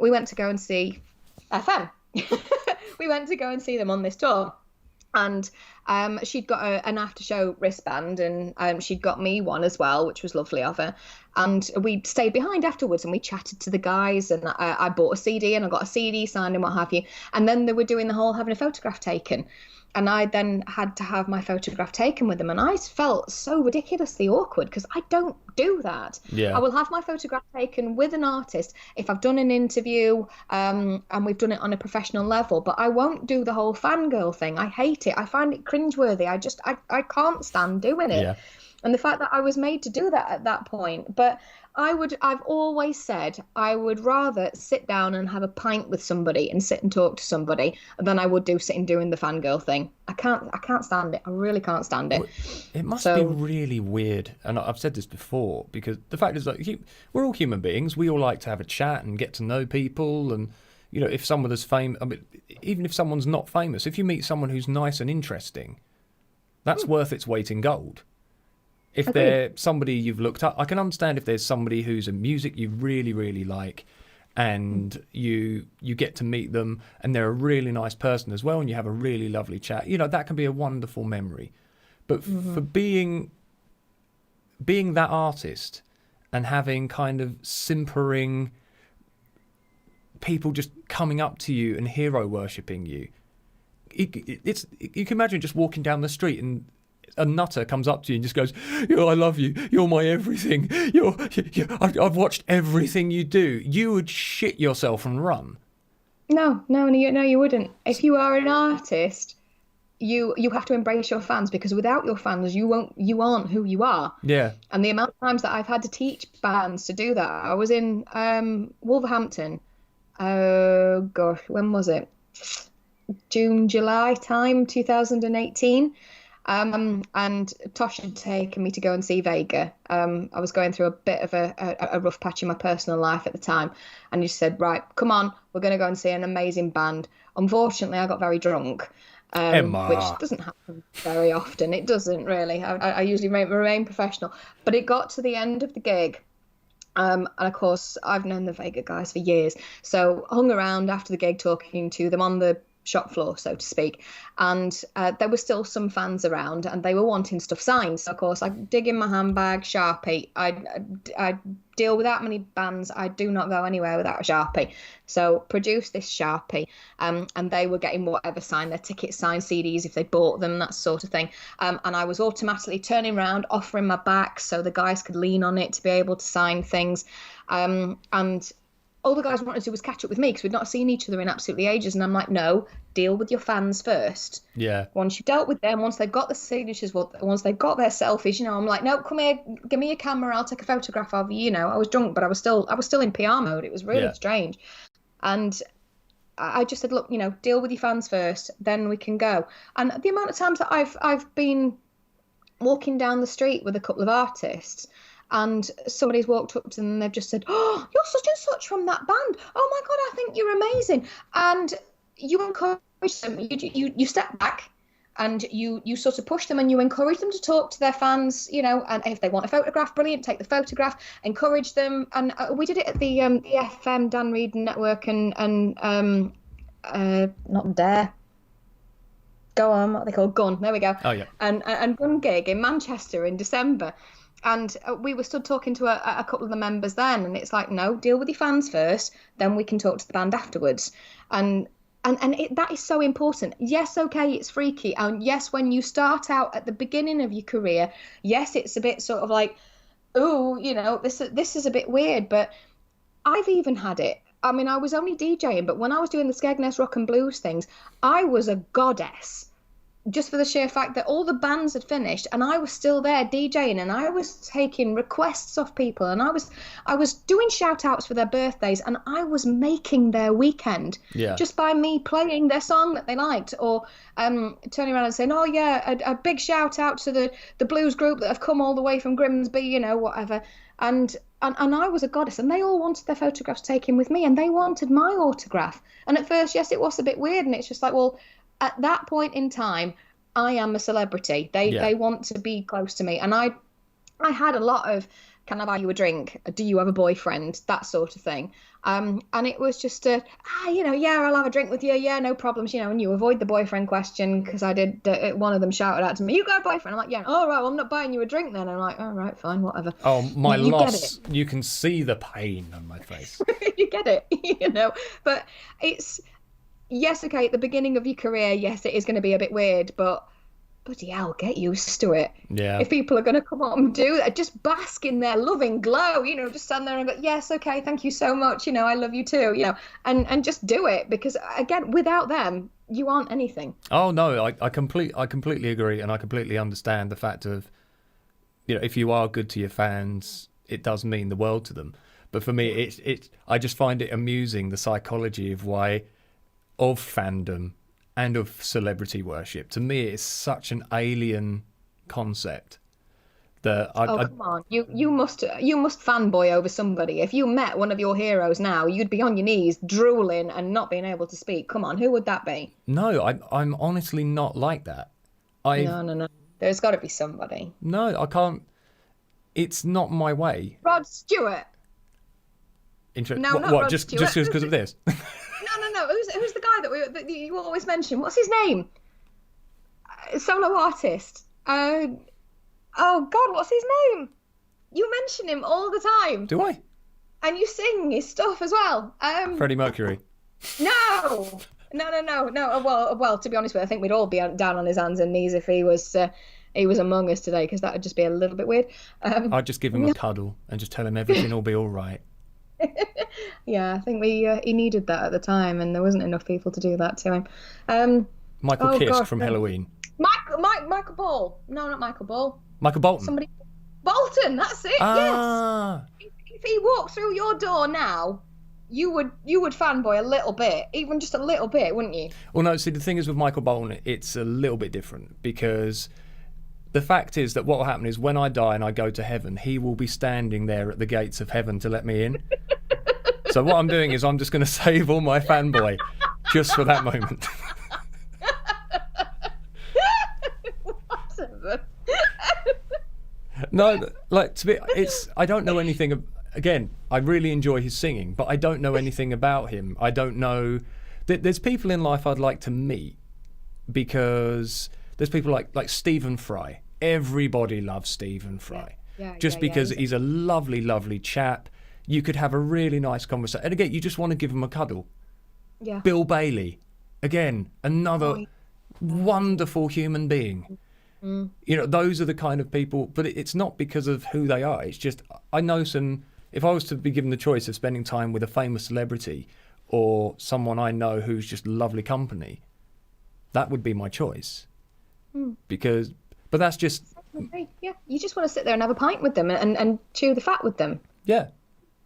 we went to go and see FM. We went to go and see them on this tour. And she'd got an after-show wristband, and she'd got me one as well, which was lovely of her. And we stayed behind afterwards, and we chatted to the guys, and I bought a CD, and I got a CD signed and what have you. And then they were doing the whole having a photograph taken. And I then had to have my photograph taken with them. And I felt so ridiculously awkward because I don't do that. Yeah. I will have my photograph taken with an artist if I've done an interview and we've done it on a professional level. But I won't do the whole fangirl thing. I hate it. I find it cringeworthy. I can't stand doing it. Yeah. And the fact that I was made to do that at that point. But I've always said I would rather sit down and have a pint with somebody and sit and talk to somebody than I would do sitting doing the fangirl thing. I can't stand it. I really can't stand it. It must be really weird. And I've said this before, because the fact is, like, we're all human beings. We all like to have a chat and get to know people. And, you know, if someone is famous, I mean, even if someone's not famous, if you meet someone who's nice and interesting, that's worth its weight in gold. If Agreed. they're somebody you've looked up, I can understand if there's somebody who's a music you really, really like, and you get to meet them, and they're a really nice person as well, and you have a really lovely chat. You know, that can be a wonderful memory. But for being that artist and having kind of simpering people just coming up to you and hero worshipping you, it's you can imagine just walking down the street and a nutter comes up to you and just goes, I love you, you're my everything, I've watched everything you do. You would shit yourself and run. No, you wouldn't. If you are an artist, you have to embrace your fans, because without your fans, you aren't who you are. Yeah. And the amount of times that I've had to teach bands to do that. I was in Wolverhampton. Oh gosh, when was it? June, July time, 2018. And Tosh had taken me to go and see Vega. I was going through a bit of a rough patch in my personal life at the time, and he said, right, come on, we're going to go and see an amazing band. Unfortunately, I got very drunk, which doesn't happen very often. It doesn't really. I usually remain professional. But it got to the end of the gig. And of course, I've known the Vega guys for years. So hung around after the gig talking to them on the shop floor, so to speak, and there were still some fans around, and they were wanting stuff signed. So of course I dig in my handbag, Sharpie. I deal with that many bands. I do not go anywhere without a Sharpie. So produce this Sharpie, and they were getting whatever signed, their tickets signed, CDs if they bought them, that sort of thing. And I was automatically turning around, offering my back so the guys could lean on it to be able to sign things. And all the guys wanted to do was catch up with me, because we'd not seen each other in absolutely ages. And I'm like, no, deal with your fans first. Yeah. Once you've dealt with them, once they've got the signatures, once they've got their selfies, I'm like, no, come here, give me your camera, I'll take a photograph of you. I was drunk, but I was still in PR mode. It was really strange. And I just said, look, deal with your fans first, then we can go. And the amount of times that I've been walking down the street with a couple of artists, and somebody's walked up to them and they've just said, oh, you're such and such from that band. Oh my God, I think you're amazing. And you encourage them. You step back and you sort of push them, and you encourage them to talk to their fans, and if they want a photograph, brilliant, take the photograph, encourage them. And we did it at the FM Dan Reed Network and not Dare. Go on, what they call Gun. There we go. Oh yeah. And Gun gig in Manchester in December. And we were stood talking to a couple of the members then, and it's like, no, deal with your fans first, then we can talk to the band afterwards. And that is so important. Yes, okay, it's freaky. And yes, when you start out at the beginning of your career, yes, it's a bit sort of like, oh, this is a bit weird. But I've even had it. I mean, I was only DJing, but when I was doing the Skegness Rock and Blues things, I was a goddess. Just for the sheer fact that all the bands had finished and I was still there DJing, and I was taking requests off people, and I was doing shout outs for their birthdays, and I was making their weekend just by me playing their song that they liked, or turning around and saying, oh yeah, a big shout out to the blues group that have come all the way from Grimsby, whatever. And I was a goddess, and they all wanted their photographs taken with me, and they wanted my autograph. And at first, yes, it was a bit weird, and it's just like, well, at that point in time, I am a celebrity. They want to be close to me. And I had a lot of, can I buy you a drink? Do you have a boyfriend? That sort of thing. And it was just I'll have a drink with you. Yeah, no problems. And you avoid the boyfriend question, because I did, one of them shouted out to me, you got a boyfriend? I'm like, yeah. All right, well, I'm not buying you a drink then. I'm like, all right, fine, whatever. Oh, my loss. You can see the pain on my face. You get it, But it's, yes, okay, at the beginning of your career, yes, it is going to be a bit weird, but bloody hell, get used to it. Yeah. If people are going to come up and do that, just bask in their loving glow, just stand there and go, yes, okay, thank you so much, I love you too, and just do it, because, again, without them, you aren't anything. Oh, no, I completely agree, and I completely understand the fact of, if you are good to your fans, it does mean the world to them. But for me, I just find it amusing, the psychology of fandom and of celebrity worship. To me, it's such an alien concept Oh, come on. You must fanboy over somebody. If you met one of your heroes now, you'd be on your knees drooling and not being able to speak. Come on, who would that be? No, I'm honestly not like that. No. There's got to be somebody. No, I can't. It's not my way. Rod Stewart. No, not Rod just Stewart. just because of this? No. Who's the guy that you always mention? What's his name? Solo artist. Oh God, what's his name? You mention him all the time. Do I? And you sing his stuff as well. Freddie Mercury. No. Well, to be honest with you, I think we'd all be down on his hands and knees if he was among us today, because that would just be a little bit weird. I'd just give him a cuddle and just tell him everything will be all right. Yeah, I think he needed that at the time, and there wasn't enough people to do that to him. Michael Kiske from Halloween. Michael Ball. No, not Michael Ball. Michael Bolton. Somebody. Bolton. That's it. Ah. Yes. If he walked through your door now, you would fanboy a little bit, even just a little bit, wouldn't you? Well, no. See, the thing is with Michael Bolton, it's a little bit different, because the fact is that what will happen is when I die and I go to heaven, he will be standing there at the gates of heaven to let me in. So what I'm doing is I'm just going to save all my fanboy just for that moment. No, like, I don't know anything. Again, I really enjoy his singing, but I don't know anything about him. I don't know. There's people in life I'd like to meet, because there's people like Stephen Fry. Everybody loves Stephen Fry. Just because he's a lovely, lovely chap. You could have a really nice conversation. And again, you just want to give him a cuddle. Yeah. Bill Bailey, again, another wonderful human being. Mm. You know, those are the kind of people, but it's not because of who they are. It's just, I know if I was to be given the choice of spending time with a famous celebrity or someone I know who's just lovely company, that would be my choice. Mm. But that's just... Yeah, you just want to sit there and have a pint with them and chew the fat with them. Yeah.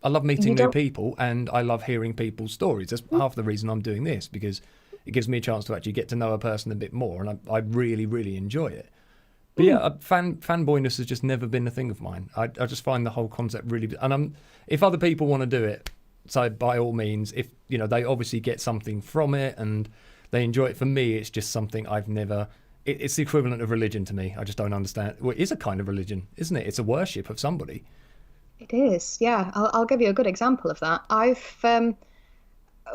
I love meeting new people, and I love hearing people's stories. That's half the reason I'm doing this, because it gives me a chance to actually get to know a person a bit more, and I really, really enjoy it. But yeah, fanboyness has just never been a thing of mine. I just find the whole concept really... And if other people want to do it, so by all means, if they obviously get something from it and they enjoy it. For me, it's just something I've never... It's the equivalent of religion to me. I just don't understand. Well, it is a kind of religion, isn't it? It's a worship of somebody. It is, yeah. I'll give you a good example of that.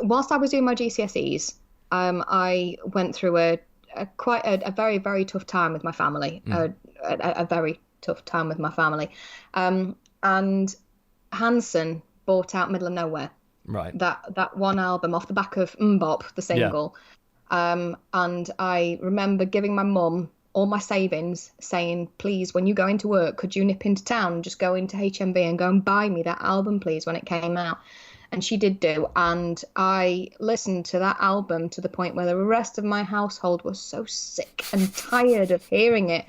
Whilst I was doing my GCSEs, I went through a very, very tough time with my family. A very tough time with my family. And Hanson bought out Middle of Nowhere. Right. That one album off the back of Mbop, the single. Yeah. And I remember giving my mum all my savings, saying, please, when you go into work, could you nip into town and just go into HMV and go and buy me that album, please, when it came out? And she did do. And I listened to that album to the point where the rest of my household was so sick and tired of hearing it.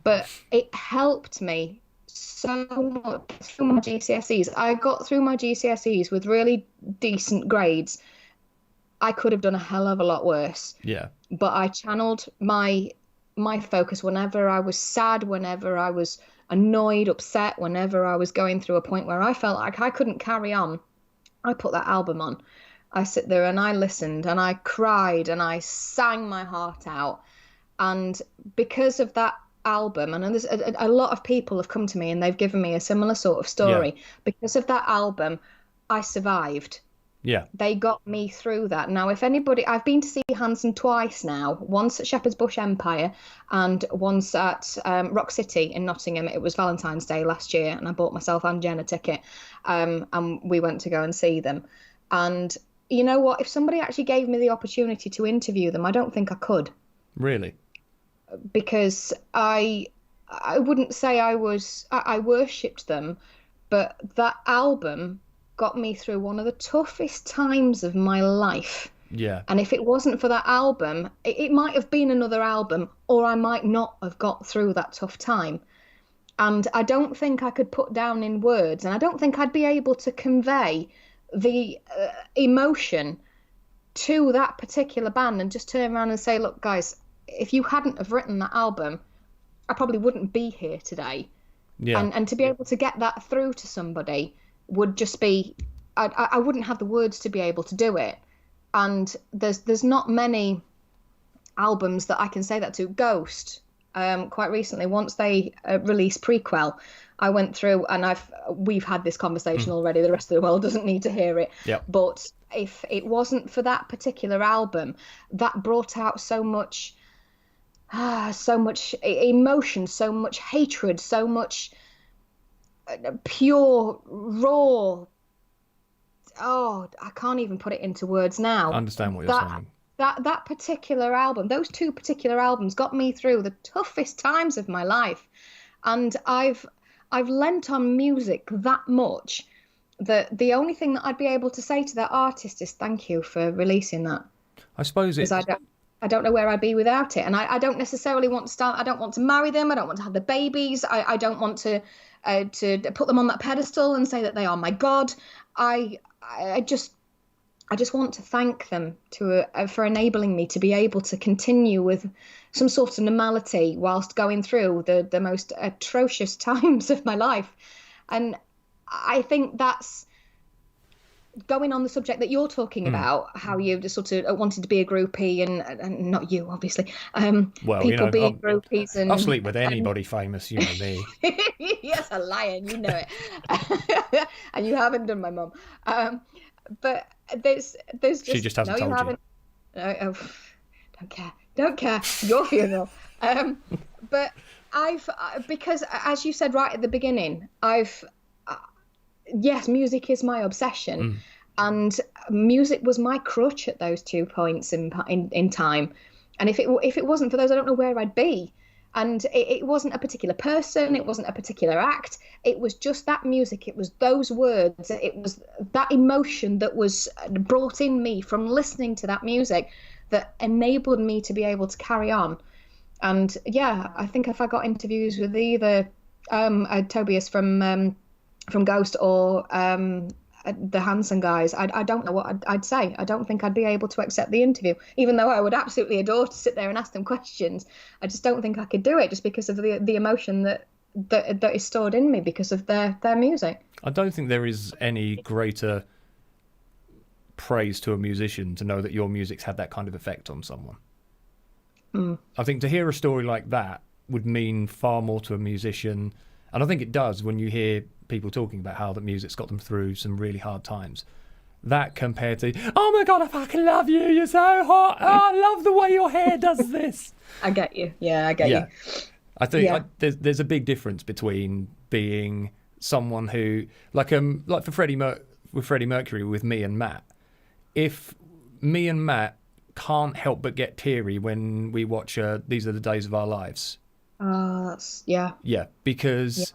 But it helped me so much through my GCSEs. I got through my GCSEs with really decent grades. I could have done a hell of a lot worse. Yeah. But I channeled my focus whenever I was sad, whenever I was annoyed, upset, whenever I was going through a point where I felt like I couldn't carry on. I put that album on. I sit there and I listened and I cried and I sang my heart out. And because of that album, and there's a lot of people have come to me and they've given me a similar sort of story. Yeah. Because of that album, I survived. Yeah. They got me through that. Now, if anybody, I've been to see Hanson twice now, once at Shepherd's Bush Empire and once at Rock City in Nottingham. It was Valentine's Day last year and I bought myself and Jen a ticket and we went to go and see them. And you know what? If somebody actually gave me the opportunity to interview them, I don't think I could. Really? Because I wouldn't say I worshipped them, but that album got me through one of the toughest times of my life. Yeah. And if it wasn't for that album, it might have been another album, or I might not have got through that tough time. And I don't think I could put down in words, and I don't think I'd be able to convey the emotion to that particular band and just turn around and say, look, guys, if you hadn't have written that album, I probably wouldn't be here today. Yeah. And to be able to get that through to somebody would just be, I wouldn't have the words to be able to do it. And there's not many albums that I can say that to. Ghost, quite recently, once they released Prequel, I went through, and we've had this conversation already. The rest of the world doesn't need to hear it. Yep. But if it wasn't for that particular album, that brought out so much emotion, so much hatred, so much pure, raw. Oh, I can't even put it into words now. I understand what you're saying. That particular album, those two particular albums, got me through the toughest times of my life, and I've lent on music that much that the only thing that I'd be able to say to that artist is thank you for releasing that. I suppose it's. I don't know where I'd be without it, and I don't necessarily want to start. I don't want to marry them. I don't want to have the babies. I don't want to put them on that pedestal and say that they are my god. I just want to thank them for enabling me to be able to continue with some sort of normality whilst going through the most atrocious times of my life. And I think that's going on the subject that you're talking about, how you just sort of wanted to be a groupie, and not you, obviously. Well, people being groupies. And I'll sleep with anybody famous, you know me. Yes, a lion, you know it. And you haven't done my mum. But there's just... She just hasn't told you. No, don't care. Your funeral. But because as you said right at the beginning, yes, music is my obsession, and music was my crutch at those 2 points in time. And if it wasn't for those, I don't know where I'd be. And it wasn't a particular person, it wasn't a particular act, it was just that music, it was those words, it was that emotion that was brought in me from listening to that music that enabled me to be able to carry on. And yeah, I think if I got interviews with either Tobias from Ghost or the Hanson guys, I don't know what I'd say. I don't think I'd be able to accept the interview, even though I would absolutely adore to sit there and ask them questions. I just don't think I could do it, just because of the emotion that is stored in me because of their music. I don't think there is any greater praise to a musician to know that your music's had that kind of effect on someone. I think to hear a story like that would mean far more to a musician, and I think it does when you hear people talking about how the music's got them through some really hard times. That compared to, oh my God, I fucking love you, you're so hot, oh, I love the way your hair does this. I get you. Yeah, I get you. I think there's a big difference between being someone who, like for Freddie Mercury with me and Matt, if me and Matt can't help but get teary when we watch These Are the Days of Our Lives. Yeah, because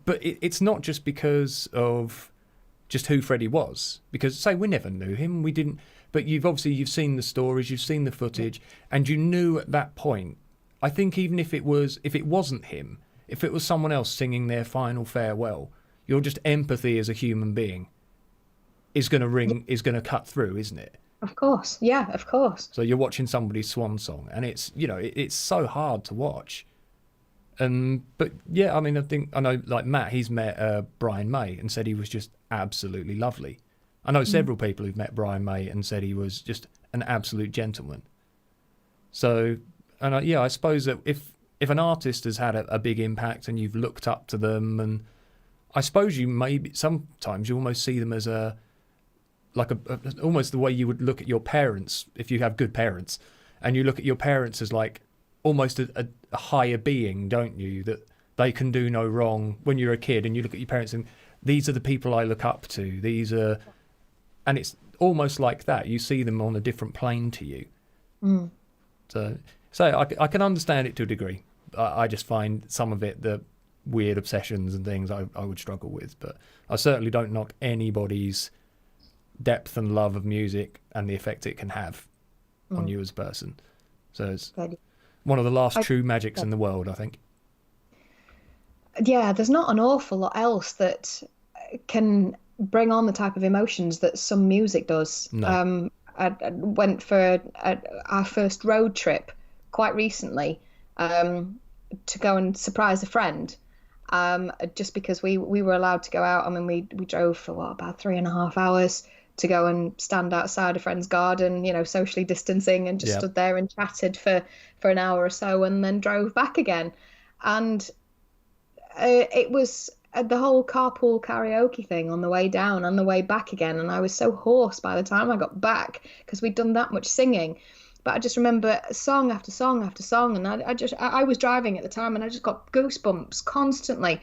but it's not just because of just who Freddie was, because say we never knew him, we didn't, but you've seen the stories, you've seen the footage, and you knew at that point. I think even if it wasn't him, if it was someone else singing their final farewell, your just empathy as a human being is going to cut through, isn't it? Of course, yeah, of course. So you're watching somebody's swan song, and it's it's so hard to watch. But yeah, I mean, I know like Matt, he's met Brian May and said he was just absolutely lovely. I know several people who've met Brian May and said he was just an absolute gentleman. So, and I suppose that if an artist has had a big impact and you've looked up to them, and I suppose sometimes you almost see them as almost the way you would look at your parents if you have good parents, and you look at your parents as like almost a higher being, don't you? That they can do no wrong when you're a kid, and you look at your parents and these are the people I look up to. And it's almost like that. You see them on a different plane to you. So I can understand it to a degree. I just find some of it, the weird obsessions and things, I would struggle with. But I certainly don't knock anybody's depth and love of music and the effect it can have on you as a person. So it's one of the last true magics in the world, I think. Yeah, there's not an awful lot else that can bring on the type of emotions that some music does. No. I went for our first road trip quite recently to go and surprise a friend. just because we were allowed to go out. I mean, we drove for about 3.5 hours to go and stand outside a friend's garden, socially distancing, and just stood there and chatted for an hour or so, and then drove back again. And it was the whole carpool karaoke thing on the way down and the way back again. And I was so hoarse by the time I got back because we'd done that much singing. But I just remember song after song after song. And I was driving at the time, and I just got goosebumps constantly.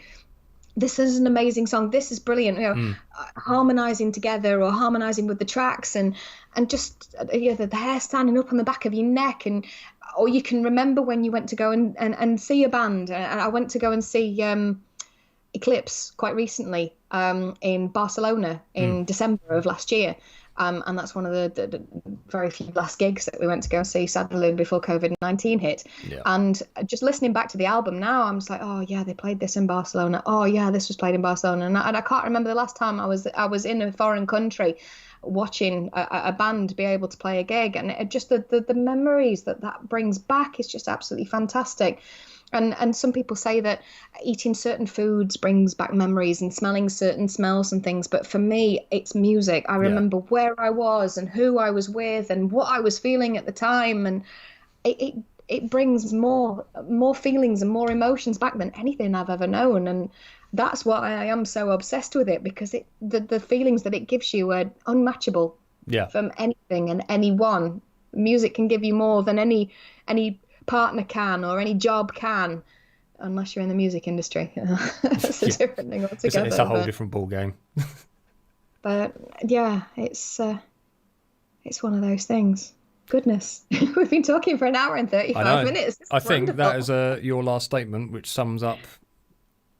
This is an amazing song. This is brilliant. Harmonizing together or harmonizing with the tracks, and just the hair standing up on the back of your neck. Or you can remember when you went to go and see a band. And I went to go and see Eclipse quite recently in Barcelona in December of last year. And that's one of the very few last gigs that we went to go and see, sadly, before COVID-19 hit. Yeah. And just listening back to the album now, I'm just like, oh yeah, they played this in Barcelona. Oh yeah, this was played in Barcelona. And I can't remember the last time I was in a foreign country watching a band be able to play a gig. And it just the memories that brings back is just absolutely fantastic. And some people say that eating certain foods brings back memories and smelling certain smells and things. But for me, it's music. I remember where I was and who I was with and what I was feeling at the time. And it brings more feelings and more emotions back than anything I've ever known. And that's why I am so obsessed with it, because the feelings that it gives you are unmatchable from anything and anyone. Music can give you more than any partner can or any job can, unless you're in the music industry. That's a different thing altogether. It's a whole different ball game. But yeah, it's one of those things. Goodness, we've been talking for an hour and 35 minutes. I think that is your last statement, which sums up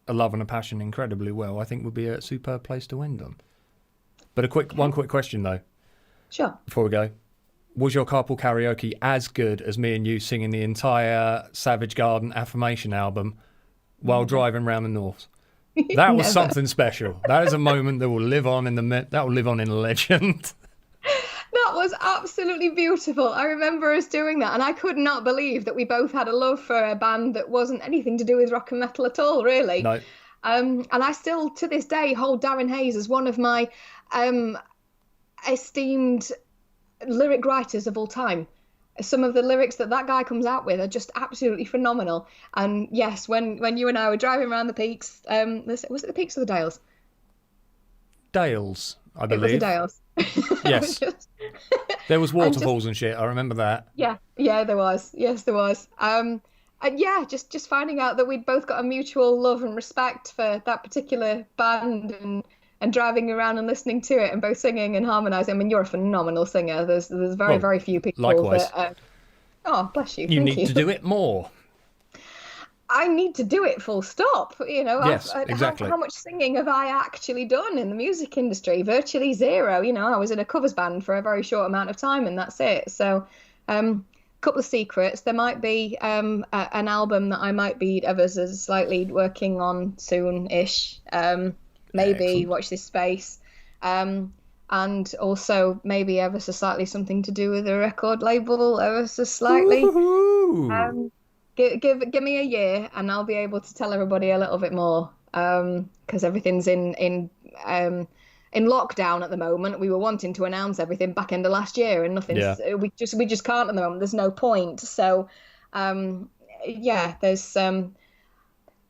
a love and a passion incredibly well. I think would be a superb place to end on. But one quick question though. Sure. Before we go. Was your carpool karaoke as good as me and you singing the entire Savage Garden Affirmation album while driving around the north? That was something special. That is a moment that will live on in legend. That was absolutely beautiful. I remember us doing that, and I could not believe that we both had a love for a band that wasn't anything to do with rock and metal at all, really. No. And I still, to this day, hold Darren Hayes as one of my esteemed lyric writers of all time. Some of the lyrics that guy comes out with are just absolutely phenomenal. And yes, when you and I were driving around the peaks, was it the peaks or the Dales? Dales, I believe. It was the Dales. Yes. There was waterfalls and shit. I remember that. Yeah, there was. Yes, there was. And yeah, just finding out that we'd both got a mutual love and respect for that particular band, and driving around and listening to it and both singing and harmonising. I mean, you're a phenomenal singer. There's very few people likewise. That... oh, bless you. You need to do it more. I need to do it full stop. Yes, exactly. How much singing have I actually done in the music industry? Virtually zero. I was in a covers band for a very short amount of time, and that's it. So, couple of secrets. There might be an album that I might be ever so slightly working on soon-ish. Maybe excellent. Watch this space. And also maybe ever so slightly something to do with a record label, ever so slightly. Give me a year and I'll be able to tell everybody a little bit more, because everything's in lockdown at the moment. We were wanting to announce everything back end of last year, and nothing's we just can't at the moment. There's no point. So there's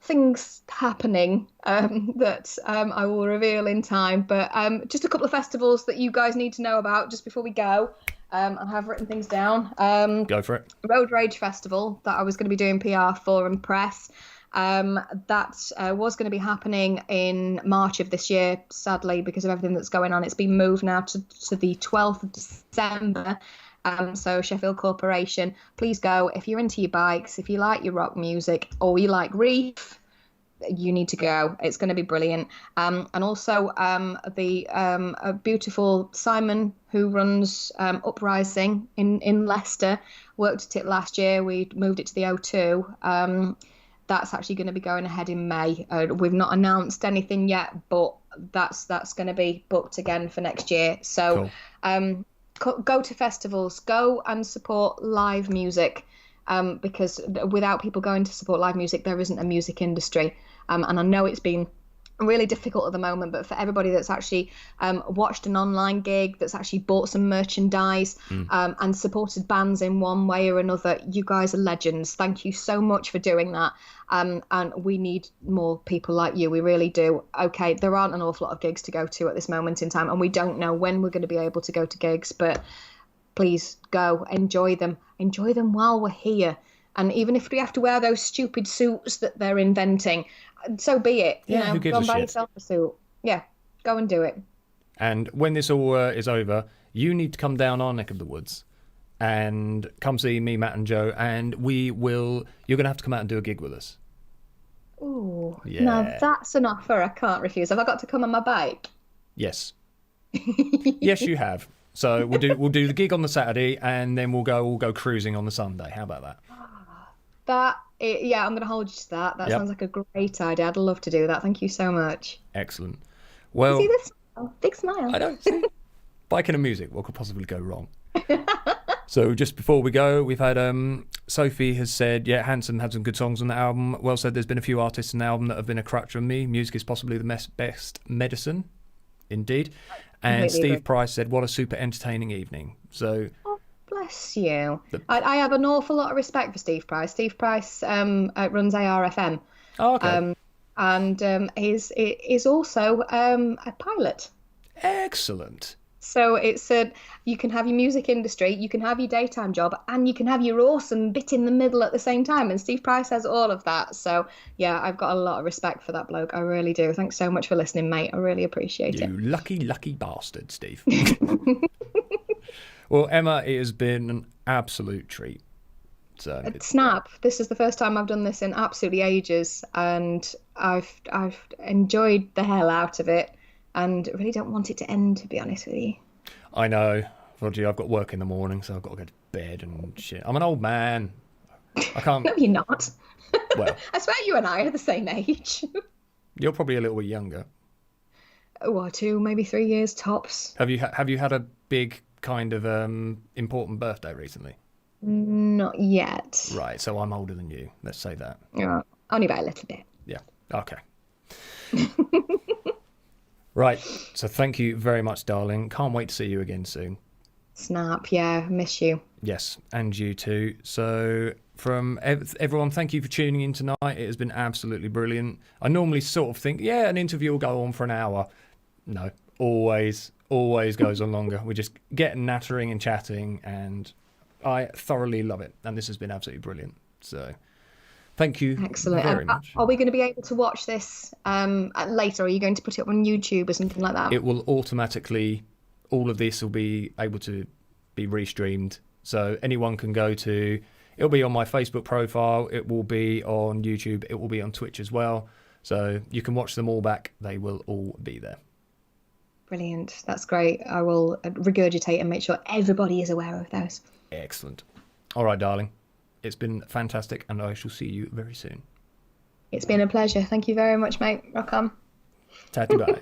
things happening that I will reveal in time. But just a couple of festivals that you guys need to know about just before we go. I have written things down. Go for it. Road Rage Festival that I was going to be doing PR for and press. That was going to be happening in March of this year. Sadly, because of everything that's going on, it's been moved now to the 12th of December. So Sheffield Corporation, please go. If you're into your bikes, if you like your rock music, or you like Reef, you need to go. It's going to be brilliant. And also the beautiful Simon, who runs Uprising in Leicester, worked at it last year. We moved it to the O2. That's actually going to be going ahead in May. We've not announced anything yet, but that's going to be booked again for next year. So cool. Go to festivals, go and support live music, because without people going to support live music, there isn't a music industry. And I know it's been really difficult at the moment, but for everybody that's actually watched an online gig, that's actually bought some merchandise, and supported bands in one way or another, you guys are legends. Thank you so much for doing that. And we need more people like you. We really do. Okay, there aren't an awful lot of gigs to go to at this moment in time, and we don't know when we're going to be able to go to gigs, but please go, enjoy them while we're here. And even if we have to wear those stupid suits that they're inventing, so be it. Yeah, who gives go and a buy shit? yourself a suit. Yeah, go and do it. And when this all is over, you need to come down our neck of the woods and come see me, Matt and Joe, and you're going to have to come out and do a gig with us. Ooh, Yeah. now that's an offer I can't refuse. Have I got to come on my bike? Yes. Yes, you have. So we'll do the gig on the Saturday, and then we'll go cruising on the Sunday. How about that? Yeah, I'm going to hold you to that. That sounds like a great idea. I'd love to do that. Thank you so much. Excellent. Well, See this smile? Big smile. I don't see. Biking and music, what could possibly go wrong? So just before we go, we've had Sophie has said, yeah, Hanson had some good songs on the album. Well said, there's been a few artists in the album that have been a crutch on me. Music is possibly the best medicine. Indeed. And Steve Price said, what a super entertaining evening. So... Bless you. I have an awful lot of respect for Steve Price. Steve Price runs ARFM. Oh, okay. And is also a pilot. Excellent. So it's you can have your music industry, you can have your daytime job, and you can have your awesome bit in the middle at the same time. And Steve Price has all of that. So yeah, I've got a lot of respect for that bloke. I really do. Thanks so much for listening, mate. I really appreciate it. You lucky bastard, Steve. Well, Emma, it has been an absolute treat. So Snap. This is the first time I've done this in absolutely ages, and I've enjoyed the hell out of it, and really don't want it to end, to be honest with you. I know. Roger, I've got work in the morning, so I've got to go to bed and shit. I'm an old man. I can't. No, you're not. Well, I swear you and I are the same age. You're probably a little bit younger. 2, maybe 3 years tops. Have you had a big kind of important birthday recently? Not yet. Right, so I'm older than you. Let's say that. Yeah, only by a little bit. Yeah. Okay. Right. So thank you very much, darling. Can't wait to see you again soon. Snap. Yeah, miss you. Yes, and you too. So from everyone, thank you for tuning in tonight. It has been absolutely brilliant. I normally sort of think, yeah, an interview will go on for an hour. No, always goes on longer. We just get nattering and chatting, and I thoroughly love it. And this has been absolutely brilliant. So thank you very much. Are we going to be able to watch this later? Are you going to put it on YouTube or something like that? It will automatically, all of this will be able to be restreamed. So anyone can go to, it'll be on my Facebook profile, it will be on YouTube, it will be on Twitch as well. So you can watch them all back. They will all be there. Brilliant. That's great. I will regurgitate and make sure everybody is aware of those. Excellent. All right, darling. It's been fantastic, and I shall see you very soon. It's been a pleasure. Thank you very much, mate. Rock on. Tatty bye.